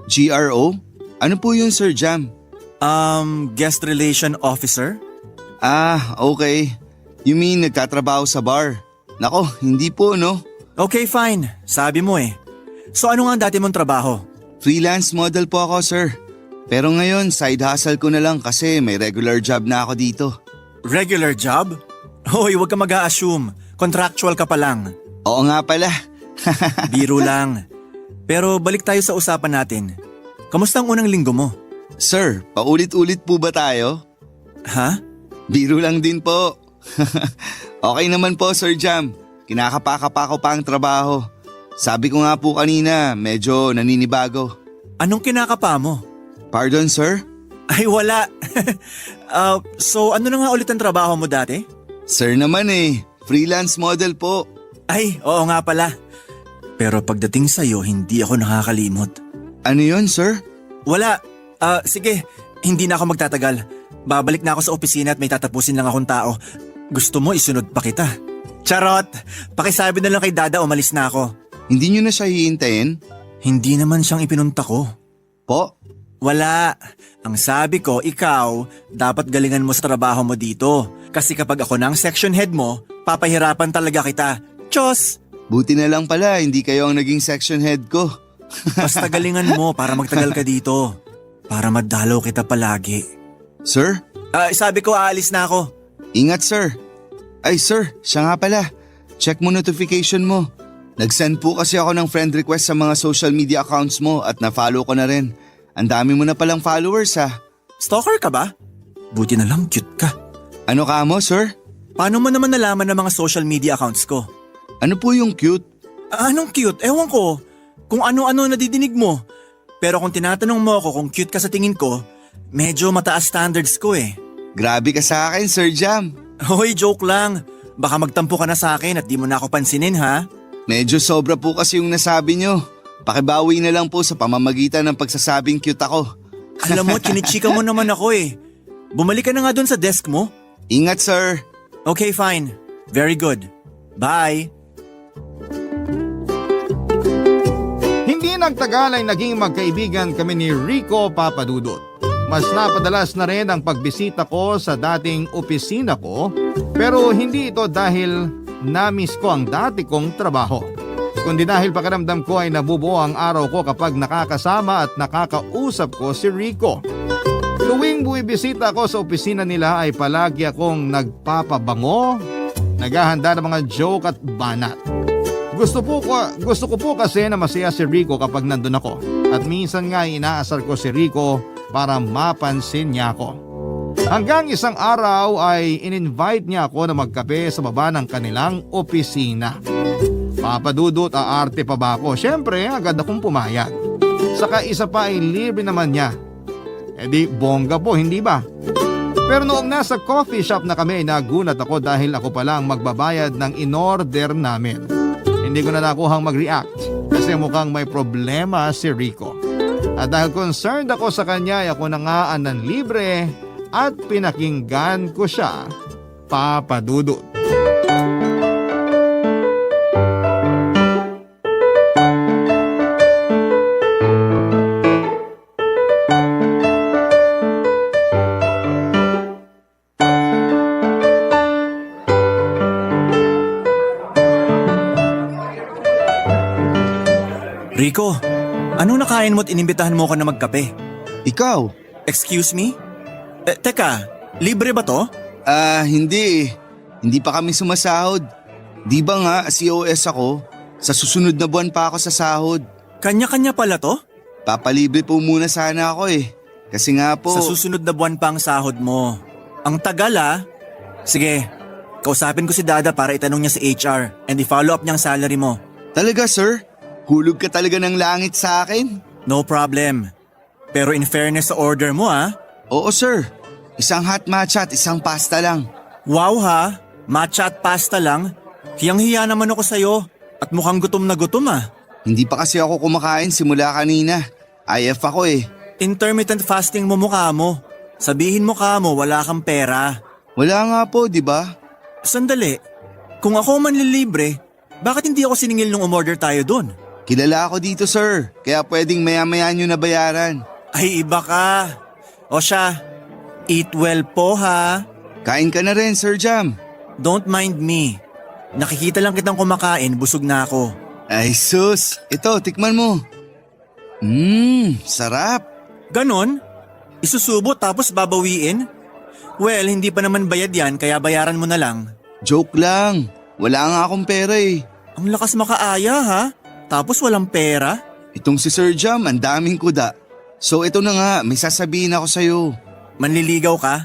GRO? Ano po yun, Sir Jam? Guest Relation Officer? Ah, okay. You mean nagtatrabaho sa bar? Nako, hindi po, no? Okay, fine. Sabi mo eh. So ano nga ang dati mong trabaho? Freelance model po ako, sir. Pero ngayon, side hustle ko na lang kasi may regular job na ako dito. Regular job? Hoy, huwag ka mag-a-assume. Contractual ka pa lang. Oo nga pala. Biro lang. Pero balik tayo sa usapan natin. Kamusta ang unang linggo mo? Sir, paulit-ulit po ba tayo? Ha? Biro lang din po. Okay naman po, Sir Jam. Kinakapaka pa ako pa ang trabaho. Sabi ko nga po kanina, medyo naninibago. Anong kinakapa mo? Pardon, sir? Ay, wala. So ano na nga ulit ang trabaho mo dati? Sir naman freelance model po. Ay, oo nga pala. Pero pagdating sa'yo, hindi ako nakakalimot. Ano yun, sir? Wala. Sige, hindi na ako magtatagal. Babalik na ako sa opisina at may tatapusin lang akong tao. Gusto mo isunod pa kita? Charot! Pakisabi na lang kay Dada umalis na ako. Hindi nyo na siya hihintayin? Hindi naman siyang ipinunta ko. Po? Wala. Ang sabi ko, ikaw, dapat galingan mo sa trabaho mo dito. Kasi kapag ako na ang section head mo, papahirapan talaga kita. Tiyos! Buti na lang pala, hindi kayo ang naging section head ko. Basta galingan mo para magtagal ka dito. Para madalaw kita palagi. Sir? Sabi ko, aalis na ako. Ingat, sir. Ay, sir, siya nga pala. Check mo notification mo. Nag-send po kasi ako ng friend request sa mga social media accounts mo at na-follow ko na rin. Ang dami mo na palang followers Stalker ka ba? Buti na lang cute ka. Ano ka mo, sir? Paano mo naman nalaman ng mga social media accounts ko? Ano po yung cute? Anong cute? Ewan ko. Kung ano-ano nadidinig mo. Pero kung tinatanong mo ako kung cute ka sa tingin ko, medyo mataas standards ko Grabe ka sa akin, Sir Jam. Hoy, joke lang. Baka magtampo ka na sa akin at di mo na ako pansinin ha? Medyo sobra po kasi yung nasabi nyo. Pakibawi na lang po sa pamamagitan ng pagsasabing cute ako. Alam mo, chinichika mo naman ako Bumalik ka na nga dun sa desk mo. Ingat, sir. Okay, fine. Very good. Bye. Hindi nagtagal ay naging magkaibigan kami ni Rico Papadudot. Mas napadalas na rin ang pagbisita ko sa dating opisina ko, pero hindi ito dahil na-miss ko ang dati kong trabaho, kundi dahil pakiramdam ko ay nabubuo ang araw ko kapag nakakasama at nakakausap ko si Rico. Tuwing buwibisita ako sa opisina nila ay palagi akong nagpapabango, naghahanda ng mga joke at banat. Gusto ko po kasi na masaya si Rico kapag nandun ako, at minsan nga inaasar ko si Rico para mapansin niya ako. Hanggang isang araw ay in-invite niya ako na magkape sa baba ng kanilang opisina. Papadudot, aarte pa ba ako? Siyempre, agad akong pumayag. Saka isa pa ay libre naman niya. E di bongga po, hindi ba? Pero noong nasa coffee shop na kami, nagulat ako dahil ako pala ang magbabayad ng in-order namin. Hindi ko na nakuhang mag-react kasi mukhang may problema si Rico. At dahil concerned ako sa kanya, ay ako na nga ng libre at pinakinggan ko siya, Papadudot. Rico, anong nakain mo at inimbitahan mo ko na magkape? Ikaw? Excuse me? Teka, libre ba to? Hindi. Hindi pa kami sumasahod. Di ba nga, COS ako? Sa susunod na buwan pa ako sa sahod. Kanya-kanya pala to? Papalibre po muna sana ako Kasi nga po… Sa susunod na buwan pa ang sahod mo. Ang tagal Sige, kausapin ko si Dada para itanong niya sa HR and i-follow up niya ang salary mo. Talaga, sir? Hulog ka talaga ng langit sa akin? No problem. Pero in fairness sa order mo Oo, sir. Isang hot matcha at isang pasta lang. Wow matcha at pasta lang? Hiyang-hiya naman ako sa'yo at mukhang gutom na gutom Hindi pa kasi ako kumakain simula kanina. IF ako Intermittent fasting mo mukha mo. Sabihin mo wala kang pera. Wala nga po, di ba? Sandali, kung ako manlilibre, bakit hindi ako siningil nung umorder tayo dun? Kilala ako dito, sir. Kaya pwedeng maya-maya nyo na bayaran. Ay, iba ka. O siya, eat well po Kain ka na rin, Sir Jam. Don't mind me. Nakikita lang kitang kumakain, busog na ako. Ay sus, ito, tikman mo. Sarap. Ganon? Isusubo tapos babawiin? Well, hindi pa naman bayad yan kaya bayaran mo na lang. Joke lang. Wala nga akong pera Ang lakas makaaya Tapos walang pera? Itong si Sir Jam, ang daming kuda. So ito na nga, may sasabihin ako sa'yo. Manliligaw ka?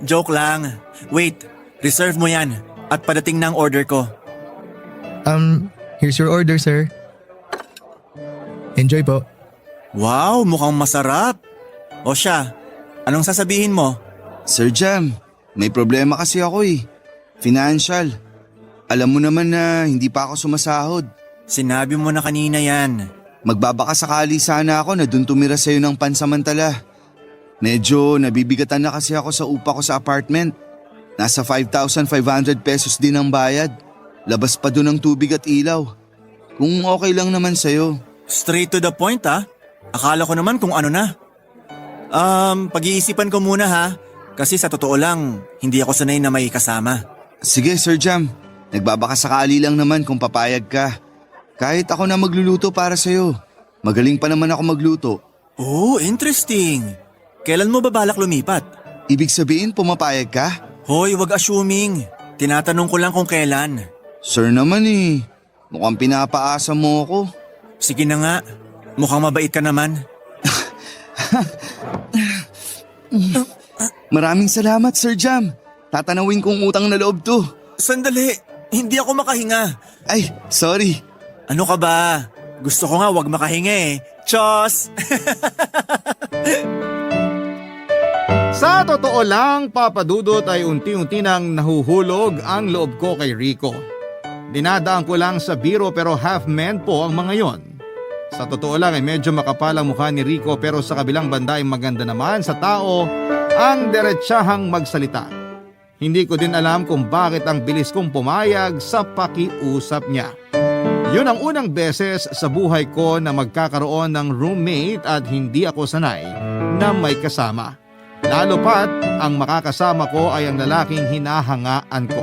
Joke lang. Wait, reserve mo yan at padating na ang order ko. Here's your order, sir. Enjoy po. Wow, mukhang masarap. O siya, anong sasabihin mo? Sir Jam, may problema kasi ako eh. Financial. Alam mo naman na hindi pa ako sumasahod. Sinabi mo na kanina yan. Magbabaka sakali sana ako na dun tumira sa'yo ng pansamantala. Medyo nabibigatan na kasi ako sa upa ko sa apartment. Nasa 5,500 pesos din ang bayad. Labas pa dun ang tubig at ilaw. Kung okay lang naman sa'yo. Straight to the point ha. Akala ko naman kung ano na. Pag-iisipan ko muna ha. Kasi sa totoo lang, hindi ako sanay na may kasama. Sige Sir Jam, nagbabaka sakali lang naman kung papayag ka. Kahit ako na magluluto para sa'yo. Magaling pa naman ako magluto. Oh, interesting. Kailan mo ba balak lumipat? Ibig sabihin pumapayag ka? Hoy, wag assuming. Tinatanong ko lang kung kailan. Sir naman eh, mukhang pinapaasa mo ako. Sige na nga. Mukhang mabait ka naman. Maraming salamat Sir Jam. Tatanawin kong utang na loob to. Sandali, hindi ako makahinga. Ay, sorry. Ano ka ba? Gusto ko nga wag makahinga eh. Chos! Sa totoo lang, Papa Dudut, ay unti-unti nang nahuhulog ang loob ko kay Rico. Dinadaan ko lang sa biro pero half men po ang mga yon. Sa totoo lang ay medyo makapal ang mukha ni Rico pero sa kabilang banda ay maganda naman sa tao ang diretsahang magsalita. Hindi ko din alam kung bakit ang bilis kong pumayag sa pakiusap niya. Yun ang unang beses sa buhay ko na magkakaroon ng roommate at hindi ako sanay na may kasama. Lalo pat ang makakasama ko ay ang lalaking hinahangaan ko.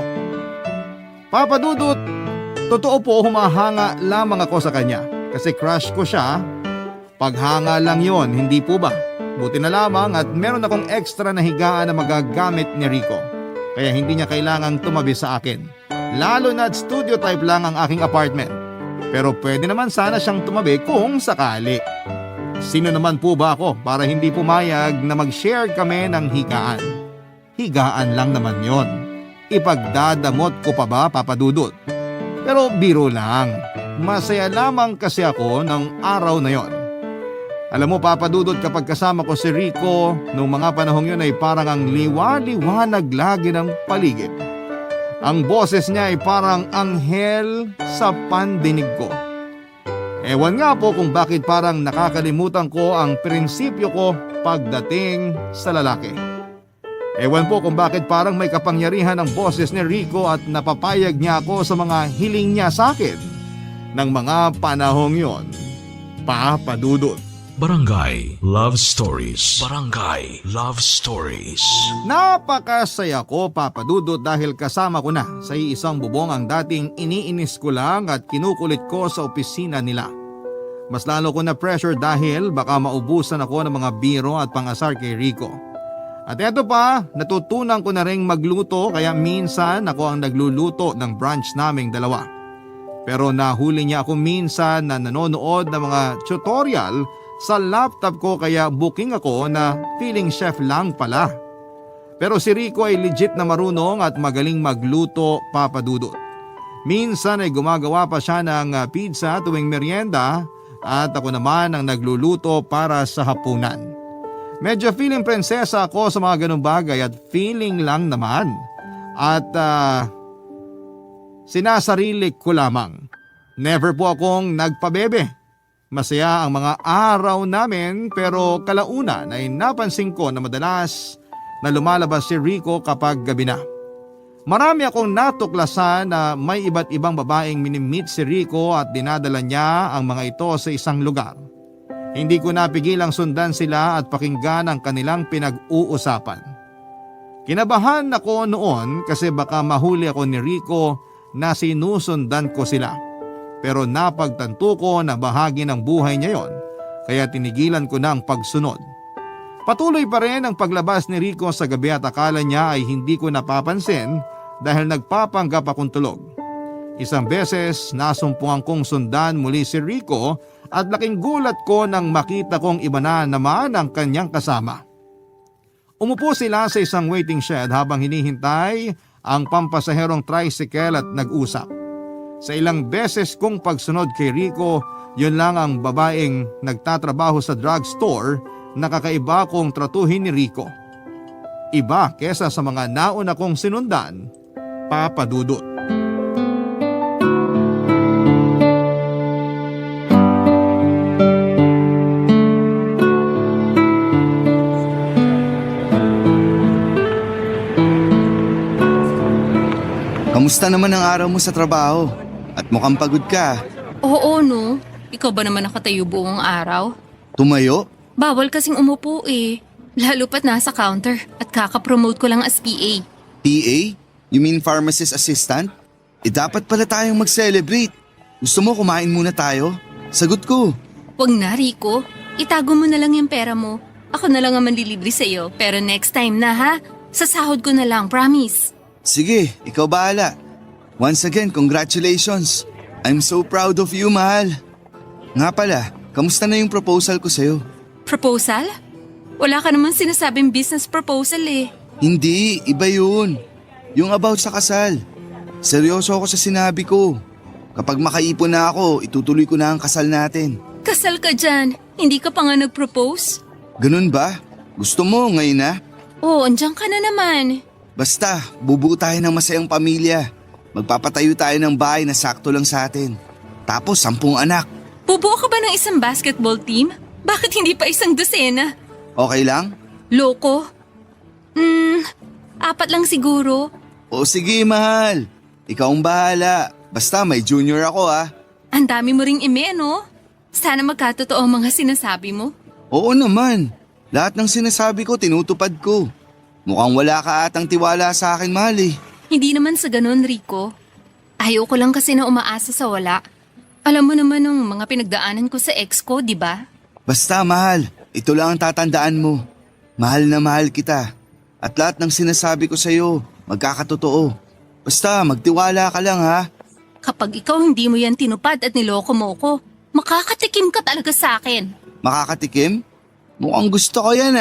Papa Dudut, totoo po humahanga lamang ako sa kanya kasi crush ko siya. Paghanga lang yon, hindi po ba? Buti na lamang at meron akong extra na higaan na magagamit ni Rico. Kaya hindi niya kailangang tumabi sa akin. Lalo na't studio type lang ang aking apartment. Pero pwede naman sana siyang tumabi kung sakali. Sino naman po ba ako para hindi pumayag na mag-share kami ng higaan? Higaan lang naman yon. Ipagdadamot ko pa ba, Papa Dudut? Pero biro lang. Masaya lamang kasi ako ng araw na yon. Alam mo Papa Dudut, kapag kasama ko si Rico, noong mga panahong yun ay parang ang liwa-liwanag lagi ng paligid. Ang boses niya ay parang anghel sa pandinig ko. Ewan nga po kung bakit parang nakakalimutan ko ang prinsipyo ko pagdating sa lalaki. Ewan po kung bakit parang may kapangyarihan ang boses ni Rico at napapayag niya ako sa mga hiling niya sa akin ng mga panahong yon. Papa Dudut. Barangay Love Stories. Barangay Love Stories. Napakasaya ko, Papa Dudut, dahil kasama ko na sa isang bubong ang dating iniinis ko lang at kinukulit ko sa opisina nila. Mas lalo ko na pressure dahil baka maubusan ako ng mga biro at pangasar kay Rico. At eto pa, natutunan ko na ring magluto kaya minsan ako ang nagluluto ng brunch naming dalawa. Pero nahuli niya ako minsan na nanonood ng mga tutorial sa laptop ko kaya booking ako na feeling chef lang pala. Pero si Rico ay legit na marunong at magaling magluto, Papa Dudut. Minsan ay gumagawa pa siya ng pizza tuwing merienda at ako naman ang nagluluto para sa hapunan. Medyo feeling prinsesa ako sa mga ganung bagay at feeling lang naman. At sinasarili ko lamang. Never po akong nagpabebe. Masaya ang mga araw namin pero kalaunan ay napansin ko na madalas na lumalabas si Rico kapag gabi na. Marami akong natuklasan na may iba't ibang babaeng minimit si Rico at dinadala niya ang mga ito sa isang lugar. Hindi ko napigilang sundan sila at pakinggan ang kanilang pinag-uusapan. Kinabahan ako noon kasi baka mahuli ako ni Rico na sinusundan ko sila. Pero napagtanto ko na bahagi ng buhay niya yon, kaya tinigilan ko na ang pagsunod. Patuloy pa rin ang paglabas ni Rico sa gabi at akala niya ay hindi ko napapansin dahil nagpapanggap akong tulog. Isang beses nasumpungan kong sundan muli si Rico at laking gulat ko nang makita kong iba na naman ang kanyang kasama. Umupo sila sa isang waiting shed habang hinihintay ang pampasaherong tricycle at nag-usap. Sa ilang beses kong pagsunod kay Rico, Yun lang ang babaeng nagtatrabaho sa drugstore na kakaiba kong tratuhin ni Rico. Iba kesa sa mga nauna kong sinundan, Papa Dudut. Kamusta naman ang araw mo sa trabaho? At mukhang pagod ka. Oo, no. Ikaw ba naman nakatayo buong araw? Tumayo? Bawal kasing umupo eh. Lalo pat nasa counter at kakapromote ko lang as PA. PA? You mean pharmacist assistant? Dapat pala tayong mag-celebrate. Gusto mo kumain muna tayo? Sagot ko. Wag na, Rico. Itago mo na lang yung pera mo. Ako na lang ang manlilibre sa'yo. Pero next time na ha. Sa sahod ko na lang, promise. Sige, ikaw bahala. Once again, congratulations. I'm so proud of you, mahal. Nga pala, kamusta na yung proposal ko sa'yo? Proposal? Wala ka naman sinasabing business proposal eh. Hindi, iba yun. Yung about sa kasal. Seryoso ako sa sinabi ko. Kapag makaipon na ako, itutuloy ko na ang kasal natin. Kasal ka dyan. Hindi ka pa nga nag-propose? Ganun ba? Gusto mo ngayon na? Oo, andyan ka na naman. Basta, bubuo tayo ng masayang pamilya. Magpapatayo tayo ng bahay na sakto lang sa atin. Tapos 10 anak. Bubuo ka ba ng isang basketball team? Bakit hindi pa isang dosena? Okay lang? Loko? 4 lang siguro. O sige, mahal. Ikaw ang bahala. Basta may junior ako Ang dami mo ring ime, no? Sana magkatotoo ang mga sinasabi mo. Oo naman. Lahat ng sinasabi ko tinutupad ko. Mukhang wala ka atang tiwala sa akin, mahal eh. Hindi naman sa ganun, Rico. Ayoko lang kasi na umaasa sa wala. Alam mo naman ng mga pinagdaanan ko sa ex ko, di ba? Basta, mahal. Ito lang ang tatandaan mo. Mahal na mahal kita. At lahat ng sinasabi ko sa'yo, magkakatotoo. Basta, magtiwala ka lang ha. Kapag ikaw hindi mo yan tinupad at niloko mo ko, makakatikim ka talaga sa akin. Makakatikim? Mukhang gusto ko yan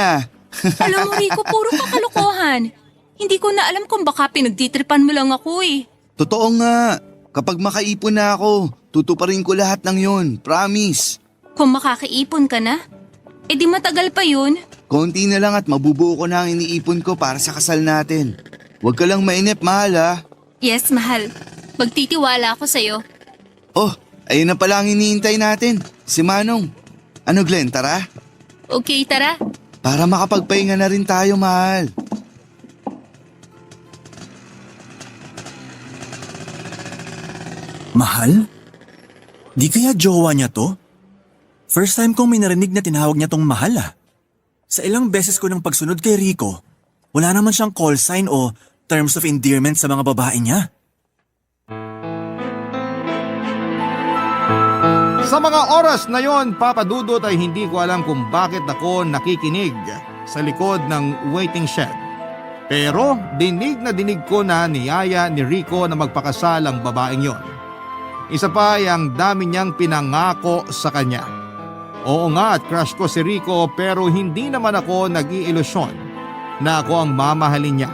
Alam mo, Rico, puro kakalokohan. Hindi ko na alam kung baka pinagtitripan mo lang ako eh. Totoo nga. Kapag makaipon na ako, tutuparin ko lahat ng yun. Promise. Kung makakaipon ka na, edi matagal pa yun. Konti na lang at mabubuo ko na ang iniipon ko para sa kasal natin. Huwag ka lang mainip, mahal Yes, mahal. Magtitiwala ako sa'yo. Oh, ayun na pala ang iniintay natin. Si Manong. Ano, Glenn, tara? Okay, tara. Para makapagpahinga na rin tayo, mahal. Mahal? Di kaya jowa niya to? First time kong may narinig na tinawag niya tong mahal Sa ilang beses ko ng pagsunod kay Rico, wala naman siyang call sign o terms of endearment sa mga babae niya. Sa mga oras na yon, Papa Dudut, ay hindi ko alam kung bakit ako nakikinig sa likod ng waiting shed. Pero dinig na dinig ko na niyaya ni Rico na magpakasal ang babaeng yon. Isa pa ay ang dami niyang pinangako sa kanya. Oo nga at crush ko si Rico pero hindi naman ako nag-iilusyon na ako ang mamahalin niya.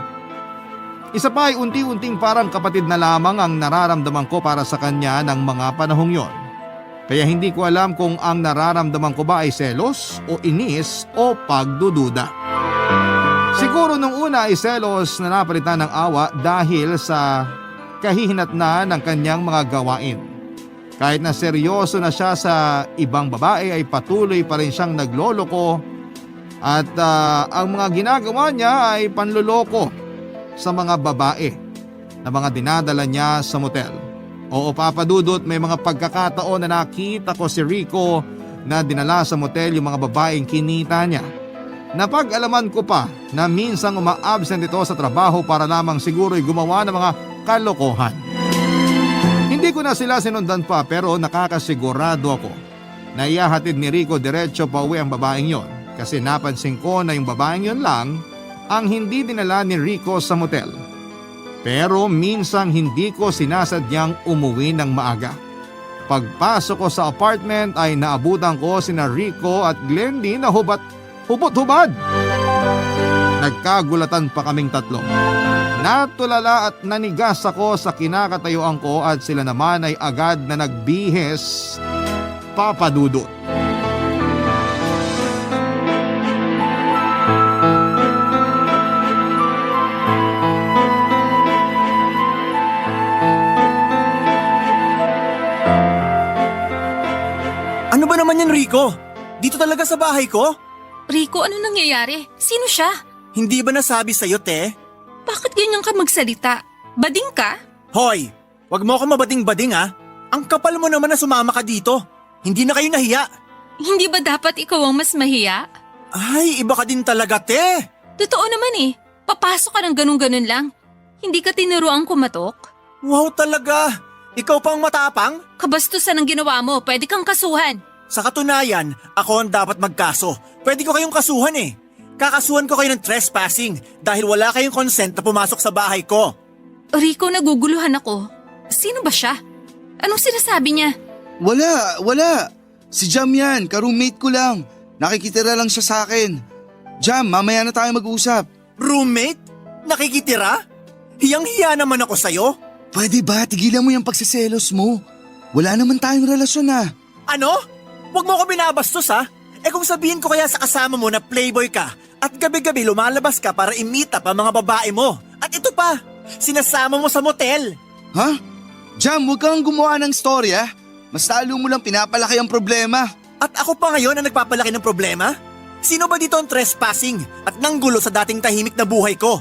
Isa pa ay unti-unting parang kapatid na lamang ang nararamdaman ko para sa kanya ng mga panahong yon. Kaya hindi ko alam kung ang nararamdaman ko ba ay selos o inis o pagdududa. Siguro nung una ay selos na napalitan ng awa dahil sa kahihinatnan ng kanyang mga gawain. Kahit na seryoso na siya sa ibang babae ay patuloy pa rin siyang nagloloko at ang mga ginagawa niya ay panloloko sa mga babae na mga dinadala niya sa motel. Oo, Papa Dudut, may mga pagkakataon na nakita ko si Rico na dinala sa motel yung mga babaeng kinita niya. Napag-alaman ko pa na minsang uma-absent ito sa trabaho para lamang siguro'y gumawa ng mga kalokohan. Hindi ko na sila sinundan pa pero nakakasigurado ako na ihahatid ni Rico diretso pa uwi ang babaeng yon kasi napansin ko na yung babaeng yon lang ang hindi dinala ni Rico sa motel. Pero minsang hindi ko sinasadyang umuwi ng maaga. Pagpasok ko sa apartment ay naabutan ko sina Rico at Glendy na hubot-hubad. Nagkagulatan pa kaming tatlo. Natulala at nanigas ako sa kinakatayuan ko at sila naman ay agad na nagbihis Papa Dudut. Ano ba naman yan, Rico? Dito talaga sa bahay ko? Rico, ano nangyayari? Sino siya? Hindi ba nasabi sa'yo, te? Bakit ganyan ka magsalita? Bading ka? Hoy, wag mo ako mabading-bading ha. Ang kapal mo naman na sumama ka dito. Hindi na kayo nahiya. Hindi ba dapat ikaw ang mas mahiya? Ay, iba ka din talaga, te. Totoo naman eh. Papasok ka ng ganun-ganun lang. Hindi ka tinuruan kumatok? Wow talaga. Ikaw pang matapang? Kabastusan ang ginawa mo. Pwede kang kasuhan. Sa katunayan, ako ang dapat magkaso. Pwede ko kayong kasuhan eh. Kakasuhan ko kayo ng trespassing dahil wala kayong consent na pumasok sa bahay ko. Rico, naguguluhan ako. Sino ba siya? Anong sinasabi niya? Wala. Si Jam yan, ka-roommate ko lang. Nakikitira lang siya sa akin. Jam, mamaya na tayo mag-usap. Roommate? Nakikitira? Hiyang-hiya naman ako sa'yo. Pwede ba, tigilan mo yung pagsiselos mo? Wala naman tayong relasyon ah. Ano? Huwag mo ko binabastos ha? Eh kung sabihin ko kaya sa kasama mo na playboy ka at gabi-gabi lumalabas ka para i-meet up ang mga babae mo. At ito pa, sinasama mo sa motel. Ha? Jam, huwag kang gumawa ng storya. Mas lalo mo lang pinapalaki ang problema. At ako pa ngayon ang nagpapalaki ng problema? Sino ba dito ang trespassing at nanggulo sa dating tahimik na buhay ko?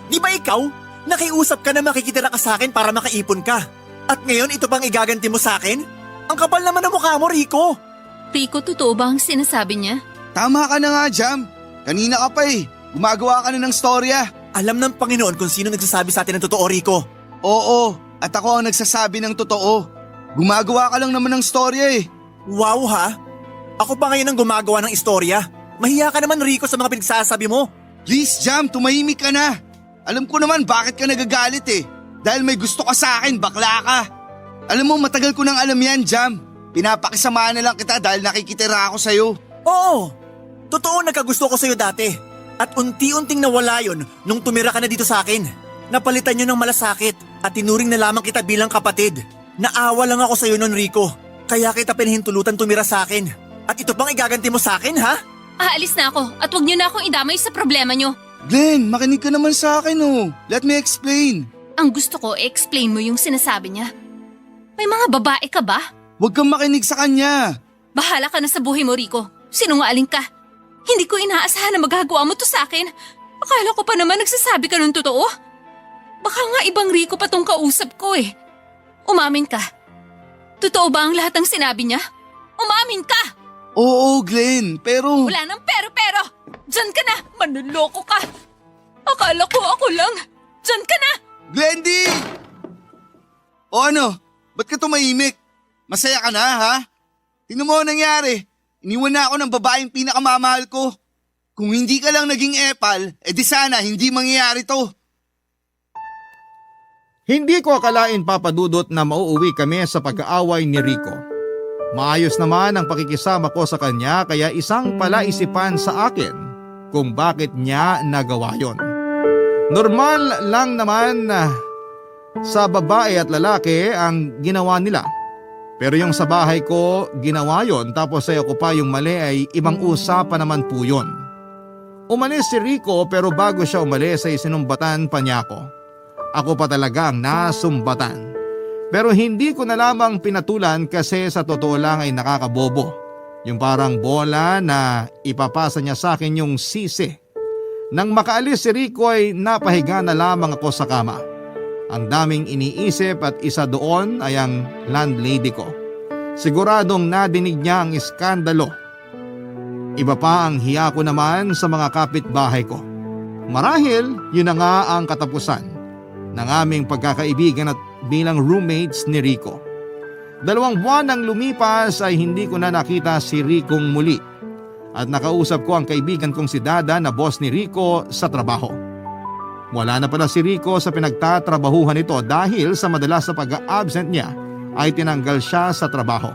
Di ba ikaw? Nakiusap ka na makikitira ka sa akin para makaipon ka. At ngayon ito pang igaganti mo sa akin? Ang kapal naman ng mukha mo, Rico. Rico, totoo ba ang sinasabi niya? Tama ka na nga, Jam. Kanina ka pa eh. Gumagawa ka na ng storya. Alam ng Panginoon kung sino nagsasabi sa atin ng totoo, Rico. Oo, at ako ang nagsasabi ng totoo. Gumagawa ka lang naman ng storya eh. Wow ha? Ako pa ngayon ang gumagawa ng istorya. Mahiya ka naman, Rico, sa mga pinagsasabi mo. Please, Jam, tumahimik ka na. Alam ko naman bakit ka nagagalit eh. Dahil may gusto ka sa akin, bakla ka. Alam mo, matagal ko nang alam yan, Jam. Pinapakisamahan na lang kita dahil nakikitira ako sa'yo. Oo, totoo nagkagusto ko sa'yo dati. At unti-unting nawala yon nung tumira ka na dito sa akin. Napalitan nyo ng malasakit at tinuring na lamang kita bilang kapatid. Naawa lang ako sa'yo nun, Rico. Kaya kita pinahintulutan tumira sa akin. At ito pang igaganti mo sa akin, ha? Aalis na ako at huwag niyo na akong idamay sa problema niyo. Glenn, makinig ka naman sa akin oh. Let me explain. Ang gusto ko, explain mo yung sinasabi niya. May mga babae ka ba? Huwag kang makinig sa kanya. Bahala ka na sa buhay mo, Rico. Sinungaling ka. Hindi ko inaasahan na magagawa mo to sa akin. Akala ko pa naman nagsasabi ka ng totoo. Baka nga ibang Rico pa tong kausap ko eh. Umamin ka. Totoo ba ang lahat ng sinabi niya? Umamin ka! Oo, Glenn, pero… Wala nang pero-pero! Diyan ka na! Manloloko ka! Akala ko ako lang! Diyan ka na! Glendy! O ano? Ba't ka tumahimik? Masaya ka na, ha? Tingnan mo ang nangyari. Iniwan na ako ng babaeng pinakamamahal ko. Kung hindi ka lang naging epal, edi sana hindi mangyayari to. Hindi ko akalain, Papa Dudut, na mauuwi kami sa pag-aaway ni Rico. Maayos naman ang pakikisama ko sa kanya kaya isang palaisipan sa akin kung bakit niya nagawa yon. Normal lang naman sa babae at lalaki ang ginawa nila. Pero yung sa bahay ko, ginawa yon tapos sa'yo ko pa yung mali ay ibang usapan naman po yun. Umalis si Rico pero bago siya umalis ay sinumbatan pa niya ako. Ako pa talagang nasumbatan. Pero hindi ko na lamang pinatulan kasi sa totoo lang ay nakakabobo. Yung parang bola na ipapasa niya sa akin yung sisi. Nang makaalis si Rico ay napahiga na lamang ako sa kama. Ang daming iniisip at isa doon ay ang landlady ko. Siguradong nadinig niya ang iskandalo. Iba pa ang hiya ko naman sa mga kapitbahay ko. Marahil yun na nga ang katapusan ng aming pagkakaibigan at bilang roommates ni Rico. 2 buwan nang lumipas ay hindi ko na nakita si Ricong muli at nakausap ko ang kaibigan kong si Dada na boss ni Rico sa trabaho. Wala na pala si Rico sa pinagtatrabahuhan nito dahil sa madalas na pag-absent niya ay tinanggal siya sa trabaho.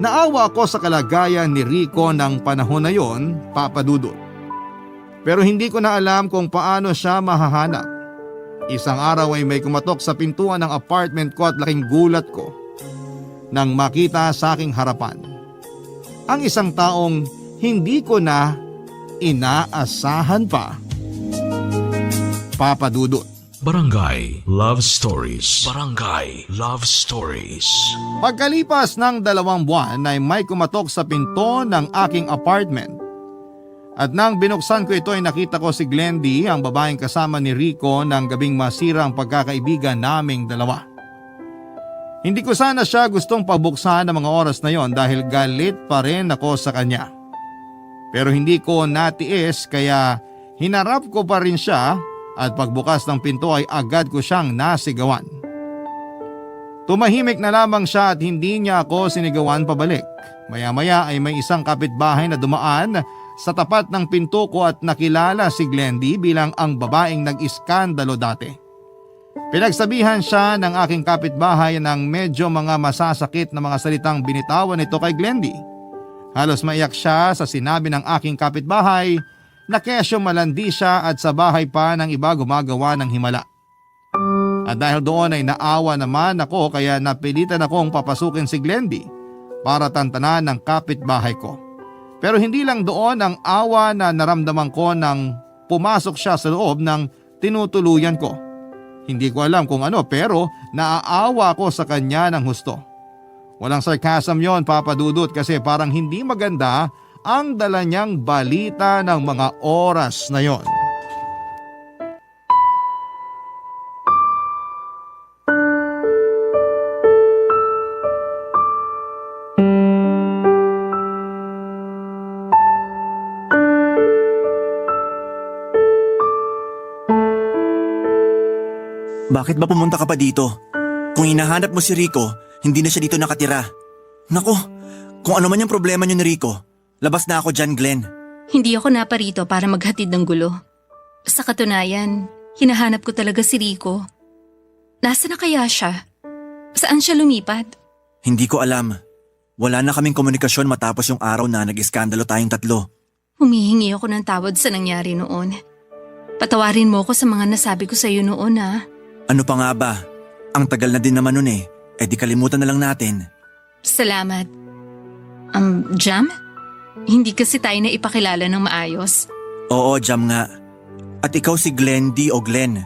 Naawa ako sa kalagayan ni Rico ng panahon na yon, Papa Dudut. Pero hindi ko na alam kung paano siya mahahanap. Isang araw ay may kumatok sa pintuan ng apartment ko at laking gulat ko. nang makita sa aking harapan ang isang taong hindi ko na inaasahan pa. Papa Dudut. Barangay Love Stories. Barangay Love Stories. Pagkalipas ng 2 buwan ay may kumatok sa pinto ng aking apartment. At nang binuksan ko ito ay nakita ko si Glendy, ang babaeng kasama ni Rico ng gabing masira ang pagkakaibigan naming dalawa. Hindi ko sana siya gustong pabuksan ng mga oras na yon dahil galit pa rin ako sa kanya. Pero hindi ko natiis kaya hinarap ko pa rin siya at pagbukas ng pinto ay agad ko siyang nasigawan. Tumahimik na lamang siya at hindi niya ako sinigawan pabalik. Maya-maya ay may isang kapitbahay na dumaan sa tapat ng pinto ko at nakilala si Glendy bilang ang babaeng nag-iskandalo dati. Pinagsabihan siya ng aking kapitbahay ng medyo mga masasakit na mga salitang binitawan nito kay Glendy. Halos maiyak siya sa sinabi ng aking kapitbahay na kesyo malandi siya at sa bahay pa ng iba gumagawa ng himala. At dahil doon ay naawa naman ako kaya napilitan akong papasukin si Glendy para tantanan ng kapitbahay ko. Pero hindi lang doon ang awa na naramdaman ko nang pumasok siya sa loob ng tinutuluyan ko. Hindi ko alam kung ano pero naaawa ko sa kanya ng husto. Walang sarcasm yon, Papa Dudut, kasi parang hindi maganda ang dala niyang balita ng mga oras na yon. Bakit ba pumunta ka pa dito? Kung hinahanap mo si Rico, hindi na siya dito nakatira. Nako, kung ano man yung problema niyo ni Rico, labas na ako dyan, Glenn. Hindi ako naparito para maghatid ng gulo. Sa katunayan, hinahanap ko talaga si Rico. Nasaan na kaya siya? Saan siya lumipat? Hindi ko alam. Wala na kaming komunikasyon matapos yung araw na nag-iskandalo tayong tatlo. Humihingi ako ng tawad sa nangyari noon. Patawarin mo ako sa mga nasabi ko sa iyo noon, ha? Ano pa nga ba? Ang tagal na din naman nun eh. Eh di kalimutan na lang natin. Salamat. Jam? Hindi kasi tayo na ipakilala ng maayos. Oo, Jam nga. At ikaw si Glendy o Glenn.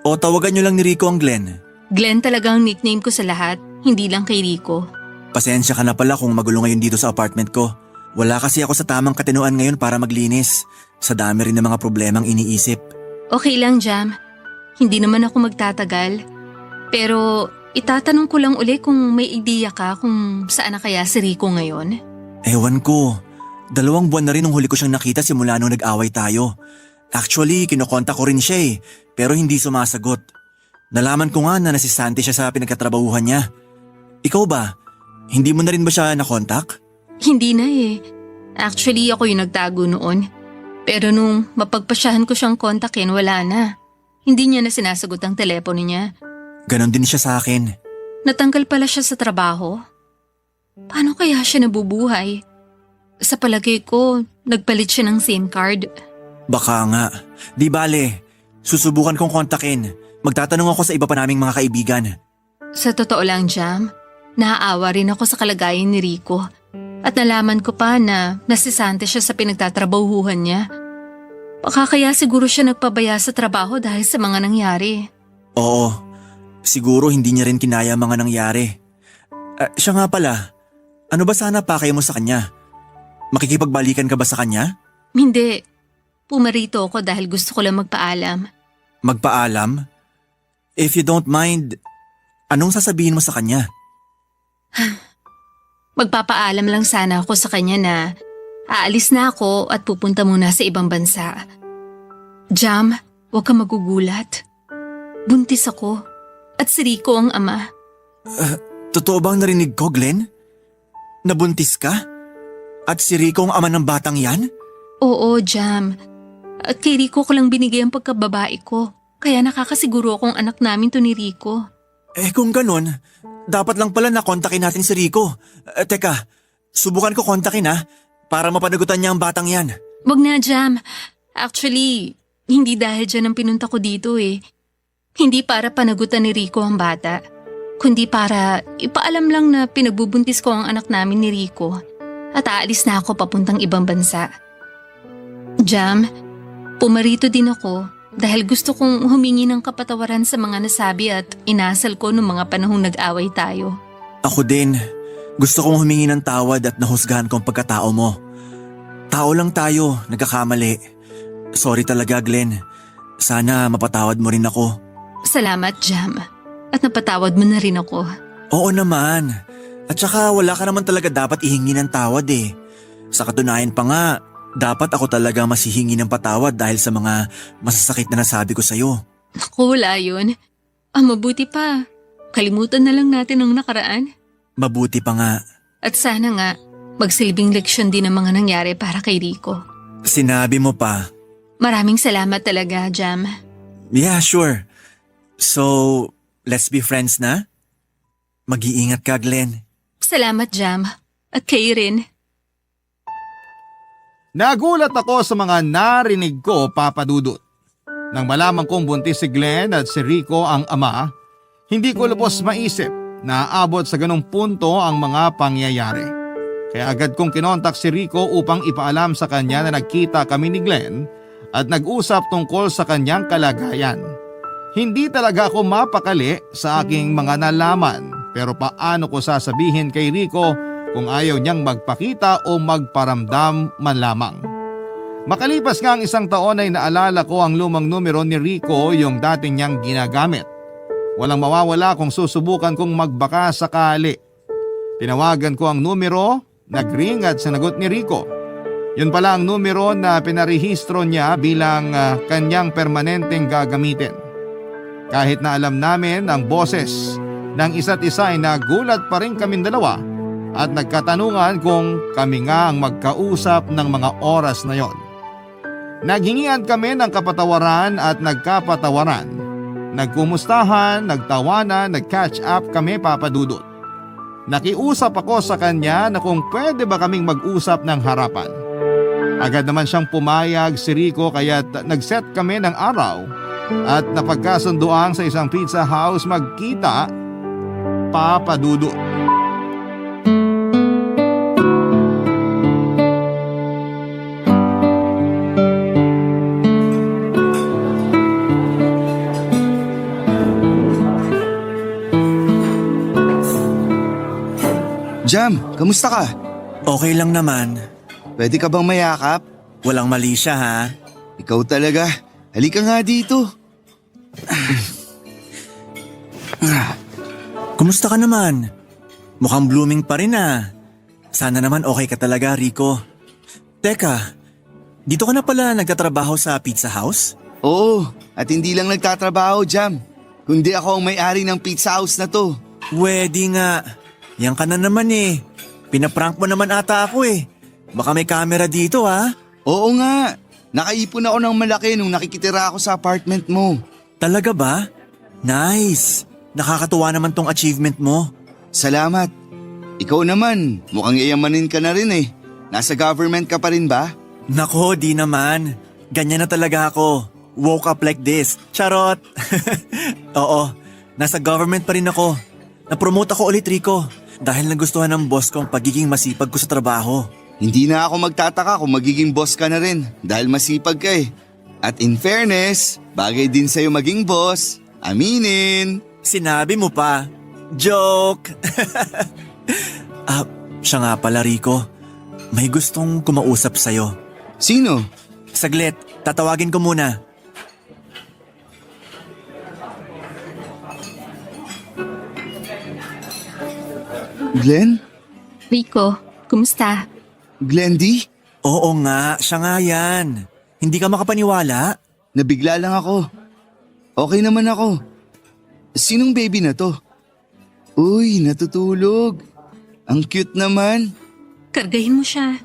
O tawagan nyo lang ni Rico ang Glenn. Glenn talaga ang nickname ko sa lahat, hindi lang kay Rico. Pasensya ka na pala kung magulo ngayon dito sa apartment ko. Wala kasi ako sa tamang katinoan ngayon para maglinis. Sa dami rin ng mga problemang iniisip. Okay lang, Jam. Hindi naman ako magtatagal. Pero itatanong ko lang uli kung may ideya ka kung saan na kaya si Rico ngayon. Ewan ko. 2 buwan na rin nung huli ko siyang nakita simula nung nag-away tayo. Actually, kinokontak ko rin siya eh, pero hindi sumasagot. Nalaman ko nga na nasisanti siya sa pinagkatrabahuhan niya. Ikaw ba? Hindi mo na rin ba siya nakontak? Hindi na eh. Actually, ako yung nagtago noon. Pero nung mapagpasyahan ko siyang kontakin, wala na. Hindi niya na sinasagot ang telepono niya. Ganon din siya sa akin. Natanggal pala siya sa trabaho. Paano kaya siya nabubuhay? Sa palagay ko, nagpalit siya ng SIM card. Baka nga. Di bale, susubukan kong kontakin. Magtatanong ako sa iba pa naming mga kaibigan. Sa totoo lang, Jam, naaawa rin ako sa kalagayan ni Rico. At nalaman ko pa na nasisante siya sa pinagtatrabahuhan niya. Baka kaya siguro siya nagpabaya sa trabaho dahil sa mga nangyari. Oo, siguro hindi niya rin kinaya ang mga nangyari. Siya nga pala, ano ba sana pakay mo sa kanya? Makikipagbalikan ka ba sa kanya? Hindi. Pumarito ako dahil gusto ko lang magpaalam. Magpaalam? If you don't mind, anong sasabihin mo sa kanya? Magpapaalam lang sana ako sa kanya na aalis na ako at pupunta muna sa ibang bansa. Jam, huwag ka magugulat. Buntis ako at si Rico ang ama. Totoo bang narinig ko, Glenn? Nabuntis ka? At si Rico ang ama ng batang yan? Oo, Jam. At kay Rico ko lang binigay ang pagkababae ko. Kaya nakakasiguro akong anak namin to ni Rico. Eh kung ganun, dapat lang pala nakontakin natin si Rico. Teka, subukan ko kontakin ha, para mapanagutan niya ang batang yan. Wag na, Jam. Actually, hindi dahil dyan ang pinunta ko dito eh. Hindi para panagutan ni Rico ang bata. kundi para ipaalam lang na pinagbubuntis ko ang anak namin ni Rico at aalis na ako papuntang ibang bansa. Jam, pumarito din ako dahil gusto kong humingi ng kapatawaran sa mga nasabi at inasal ko noong mga panahong nag-away tayo. Ako din. Gusto kong humingi ng tawad at nahusgahan ko ang pagkatao mo. Tao lang tayo, nagkakamali. Sorry talaga, Glenn. Sana mapatawad mo rin ako. Salamat, Jam. At napatawad mo na rin ako. Oo naman. At saka wala ka naman talaga dapat ihingi ng tawad eh. Sa katunayan pa nga, dapat ako talaga masihingi ng patawad dahil sa mga masasakit na nasabi ko sa'yo. Naku, wala yun. Mabuti pa. Kalimutan na lang natin ang nakaraan. Mabuti pa nga. At sana nga, magsilbing leksyon din ang mga nangyari para kay Rico. Sinabi mo pa. Maraming salamat talaga, Jam. Yeah, sure. So, let's be friends na? Mag-iingat ka, Glenn. Salamat, Jam. At kayo rin. Nagulat ako sa mga narinig ko, Papa Dudut. Nang malaman kong buntis si Glenn at si Rico ang ama, hindi ko lubos maisip na aabot sa ganong punto ang mga pangyayari. Kaya agad kong kinontak si Rico upang ipaalam sa kanya na nagkita kami ni Glenn at nag-usap tungkol sa kanyang kalagayan. Hindi talaga ako mapakali sa aking mga nalaman, pero paano ko sasabihin kay Rico kung ayaw niyang magpakita o magparamdam man lamang. Makalipas nga ang 1 taon ay naalala ko ang lumang numero ni Rico, yung dating niyang ginagamit. Walang mawawala kung susubukan kong magbaka sakali. Tinawagan ko ang numero, nag-ring at sinagot ni Rico. Yun pala ang numero na pinarehistro niya bilang kanyang permanenteng gagamitin. Kahit na alam namin ang boses ng isa't isa ay nagulat pa rin kaming dalawa at nagkatanungan kung kami nga ang magkausap ng mga oras na yon. Naghingian kami ng kapatawaran at nagkapatawaran. Nagkumustahan, nagtawanan, nag-catch up kami, Papa Dudut. Nakiusap ako sa kanya na kung pwede ba kaming mag-usap ng harapan. Agad naman siyang pumayag si Rico kaya nag-set kami ng araw at napagkasunduang sa isang pizza house magkita, Papa Dudut. Jam, kamusta ka? Okay lang naman. Pwede ka bang mayakap? Walang mali siya ha. Ikaw talaga. Halika nga dito. Kumusta ka naman? Mukhang blooming pa rin ah. Sana naman okay ka talaga, Rico. Teka, dito ka na pala nagtatrabaho sa pizza house? Oo, at hindi lang nagtatrabaho, Jam. Kundi ako ang may-ari ng pizza house na to. Pwede nga. Yan ka na naman eh. Pinaprank mo naman ata ako eh. Baka may camera dito ha? Oo nga. Nakaipon ako ng malaki nung nakikitira ako sa apartment mo. Talaga ba? Nice. Nakakatuwa naman tong achievement mo. Salamat. Ikaw naman, mukhang yayamanin ka na rin eh. Nasa government ka pa rin ba? Nako, di naman. Ganyan na talaga ako. Woke up like this. Charot. Oo, nasa government pa rin ako. Napromote ako ulit, Rico. Dahil nagustuhan ng boss ko ang pagiging masipag ko sa trabaho. Hindi na ako magtataka kung magiging boss ka na rin dahil masipag ka eh. At in fairness, bagay din sa'yo maging boss. Aminin. Sinabi mo pa. Joke. Siya nga pala, Rico. May gustong kumausap sa'yo. Sino? Saglit, tatawagin ko muna. Glenn? Rico, kumusta? Glendy? Oo nga, siya nga yan. Hindi ka makapaniwala? Nabigla lang ako. Okay naman ako. Sinong baby na to? Uy, natutulog. Ang cute naman. Kargahin mo siya.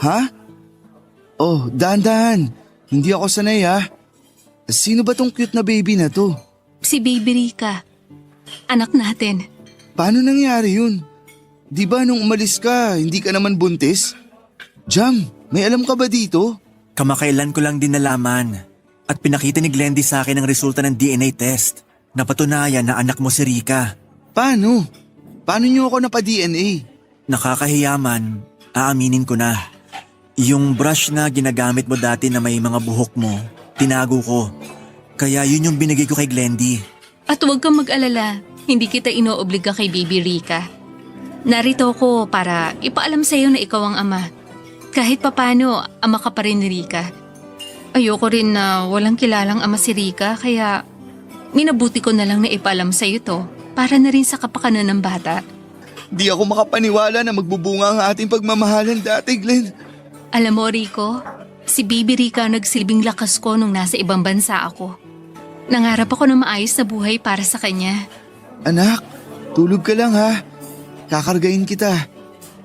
Ha? Oh, dahan-dahan. Hindi ako sanay ha. Sino ba tong cute na baby na to? Si Baby Rica. Anak natin. Paano nangyari yun? Di ba nung umalis ka, hindi ka naman buntis? Jam, may alam ka ba dito? Kamakailan ko lang din nalaman. At pinakita ni Glendy sa akin ang resulta ng DNA test. Napatunayan na anak mo si Rica. Paano? Paano niyo ako napa-DNA? Nakakahiyaman, aaminin ko na. Yung brush na ginagamit mo dati na may mga buhok mo, tinago ko. Kaya yun yung binigay ko kay Glendy. At huwag kang mag-alala, hindi kita inoobliga kay Baby Rica. Narito ko para ipaalam sa'yo na ikaw ang ama. Kahit papano, ama ka pa rin ni Rica. Ayoko rin na walang kilalang ama si Rica, kaya minabuti ko na lang na ipaalam sa'yo to para na rin sa kapakanan ng bata. Di ako makapaniwala na magbubunga ang ating pagmamahalan dati, Glenn. Alam mo, Rico, si Baby Rica ang nagsilbing lakas ko nung nasa ibang bansa ako. Nangarap ako ng maayos na buhay para sa kanya. Anak, tulog ka lang ha. Kakargain kita.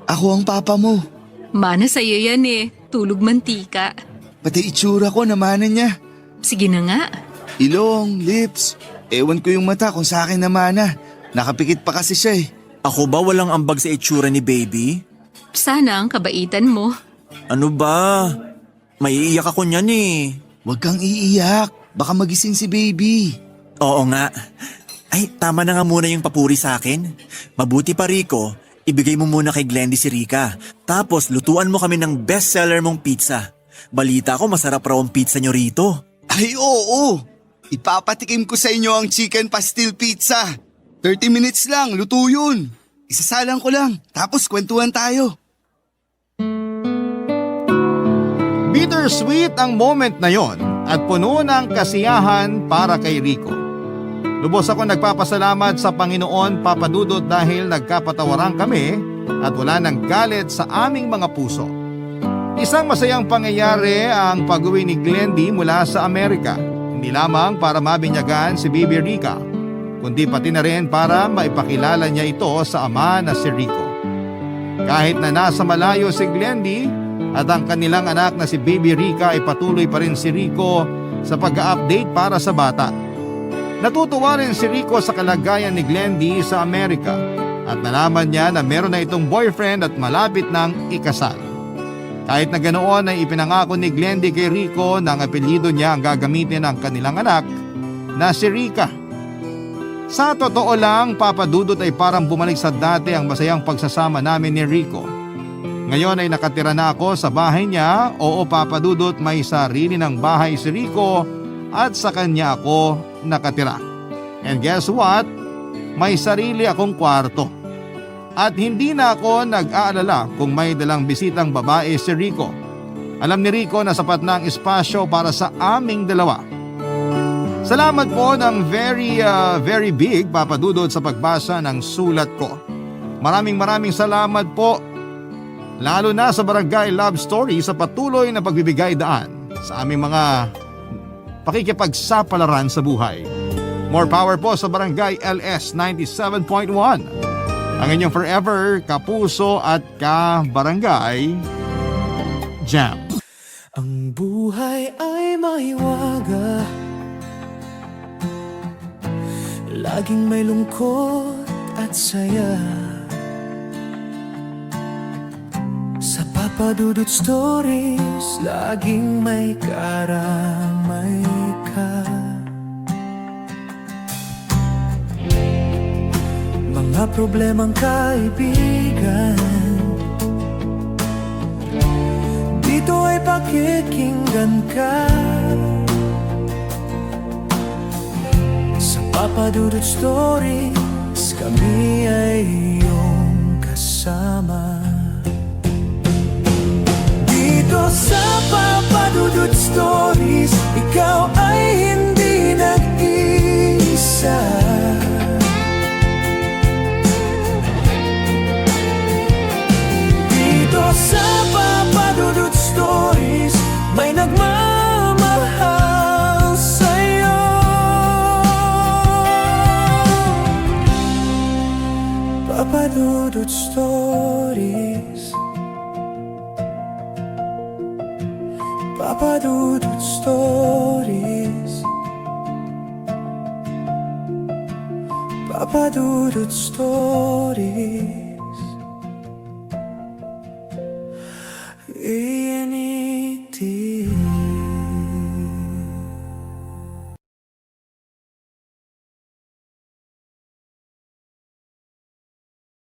Ako ang papa mo. Mana sa'yo yan eh, tulog mantika. Pati itsura ko namana niya. Sige na nga. Ilong, lips. Ewan ko yung mata kung sa akin namana. Nakapikit pa kasi siya eh. Ako ba walang ambag sa itsura ni Baby? Sana ang kabaitan mo. Ano ba? Maiiyak ako niyan eh. Huwag kang iiyak. Baka magising si Baby. Oo nga. Ay, tama na nga muna yung papuri sa akin. Mabuti pa, Rico, ibigay mo muna kay Glendy si Rica. Tapos lutuan mo kami ng bestseller mong pizza. Balita ko masarap raw ang pizza nyo rito. Ay oo. Ipapatikim ko sa inyo ang chicken pastil pizza. 30 minutes lang, luto yun. Isasalang ko lang, tapos kwentuhan tayo. Bittersweet ang moment na yon at puno ng kasiyahan para kay Rico. Lubos ako nagpapasalamat sa Panginoon, Papa Dudut, dahil nagkapatawaran kami at wala nang galit sa aming mga puso. Isang masayang pangyayari ang pag-uwi ni Glendy mula sa Amerika. Hindi lamang para mabinyagan si Baby Rica, kundi pati na rin para maipakilala niya ito sa ama na si Rico. Kahit na nasa malayo si Glendy at ang kanilang anak na si Baby Rica, ay patuloy pa rin si Rico sa pag-update para sa bata. Natutuwa rin si Rico sa kalagayan ni Glendy sa Amerika at nalaman niya na meron na itong boyfriend at malapit ng ikasal. Kahit na ganoon ay ipinangako ni Glendy kay Rico na ang apelyido niya ang gagamitin ng kanilang anak na si Rica. Sa totoo lang, Papa Dudut, ay parang bumalik sa dati ang masayang pagsasama namin ni Rico. Ngayon ay nakatira na ako sa bahay niya. Oo, Papa Dudut, may sarili ng bahay si Rico at sa kanya ako nakatira. And guess what? May sarili akong kwarto. At hindi na ako nag-aalala kung may dalang bisitang babae si Rico. Alam ni Rico na sapat na ang espasyo para sa aming dalawa. Salamat po ng very big, Papa Dudut, sa pagbasa ng sulat ko. Maraming salamat po, lalo na sa Barangay Love Story, sa patuloy na pagbibigay daan sa aming mga pakikipagsapalaran sa buhay. More power po sa Barangay LS 97.1. Ang inyong forever kapuso at ka-barangay Jam. Ang buhay ay mahiwaga, laging may lungkot at saya. Sa Papa Dudut Stories, laging may karamay ka. Mga problemang kaibigan, dito ay pakikinggan ka. Sa Papa Dudut Stories, kami ay iyong kasama. Dito sa Papa Dudut Stories, ikaw ay hindi nag-iisa. Dito sa Papa Dudut Stories, may nagmamahal sa'yo. Papa Dudut Stories, Papa Dudut Stories, Papa Dudut Stories.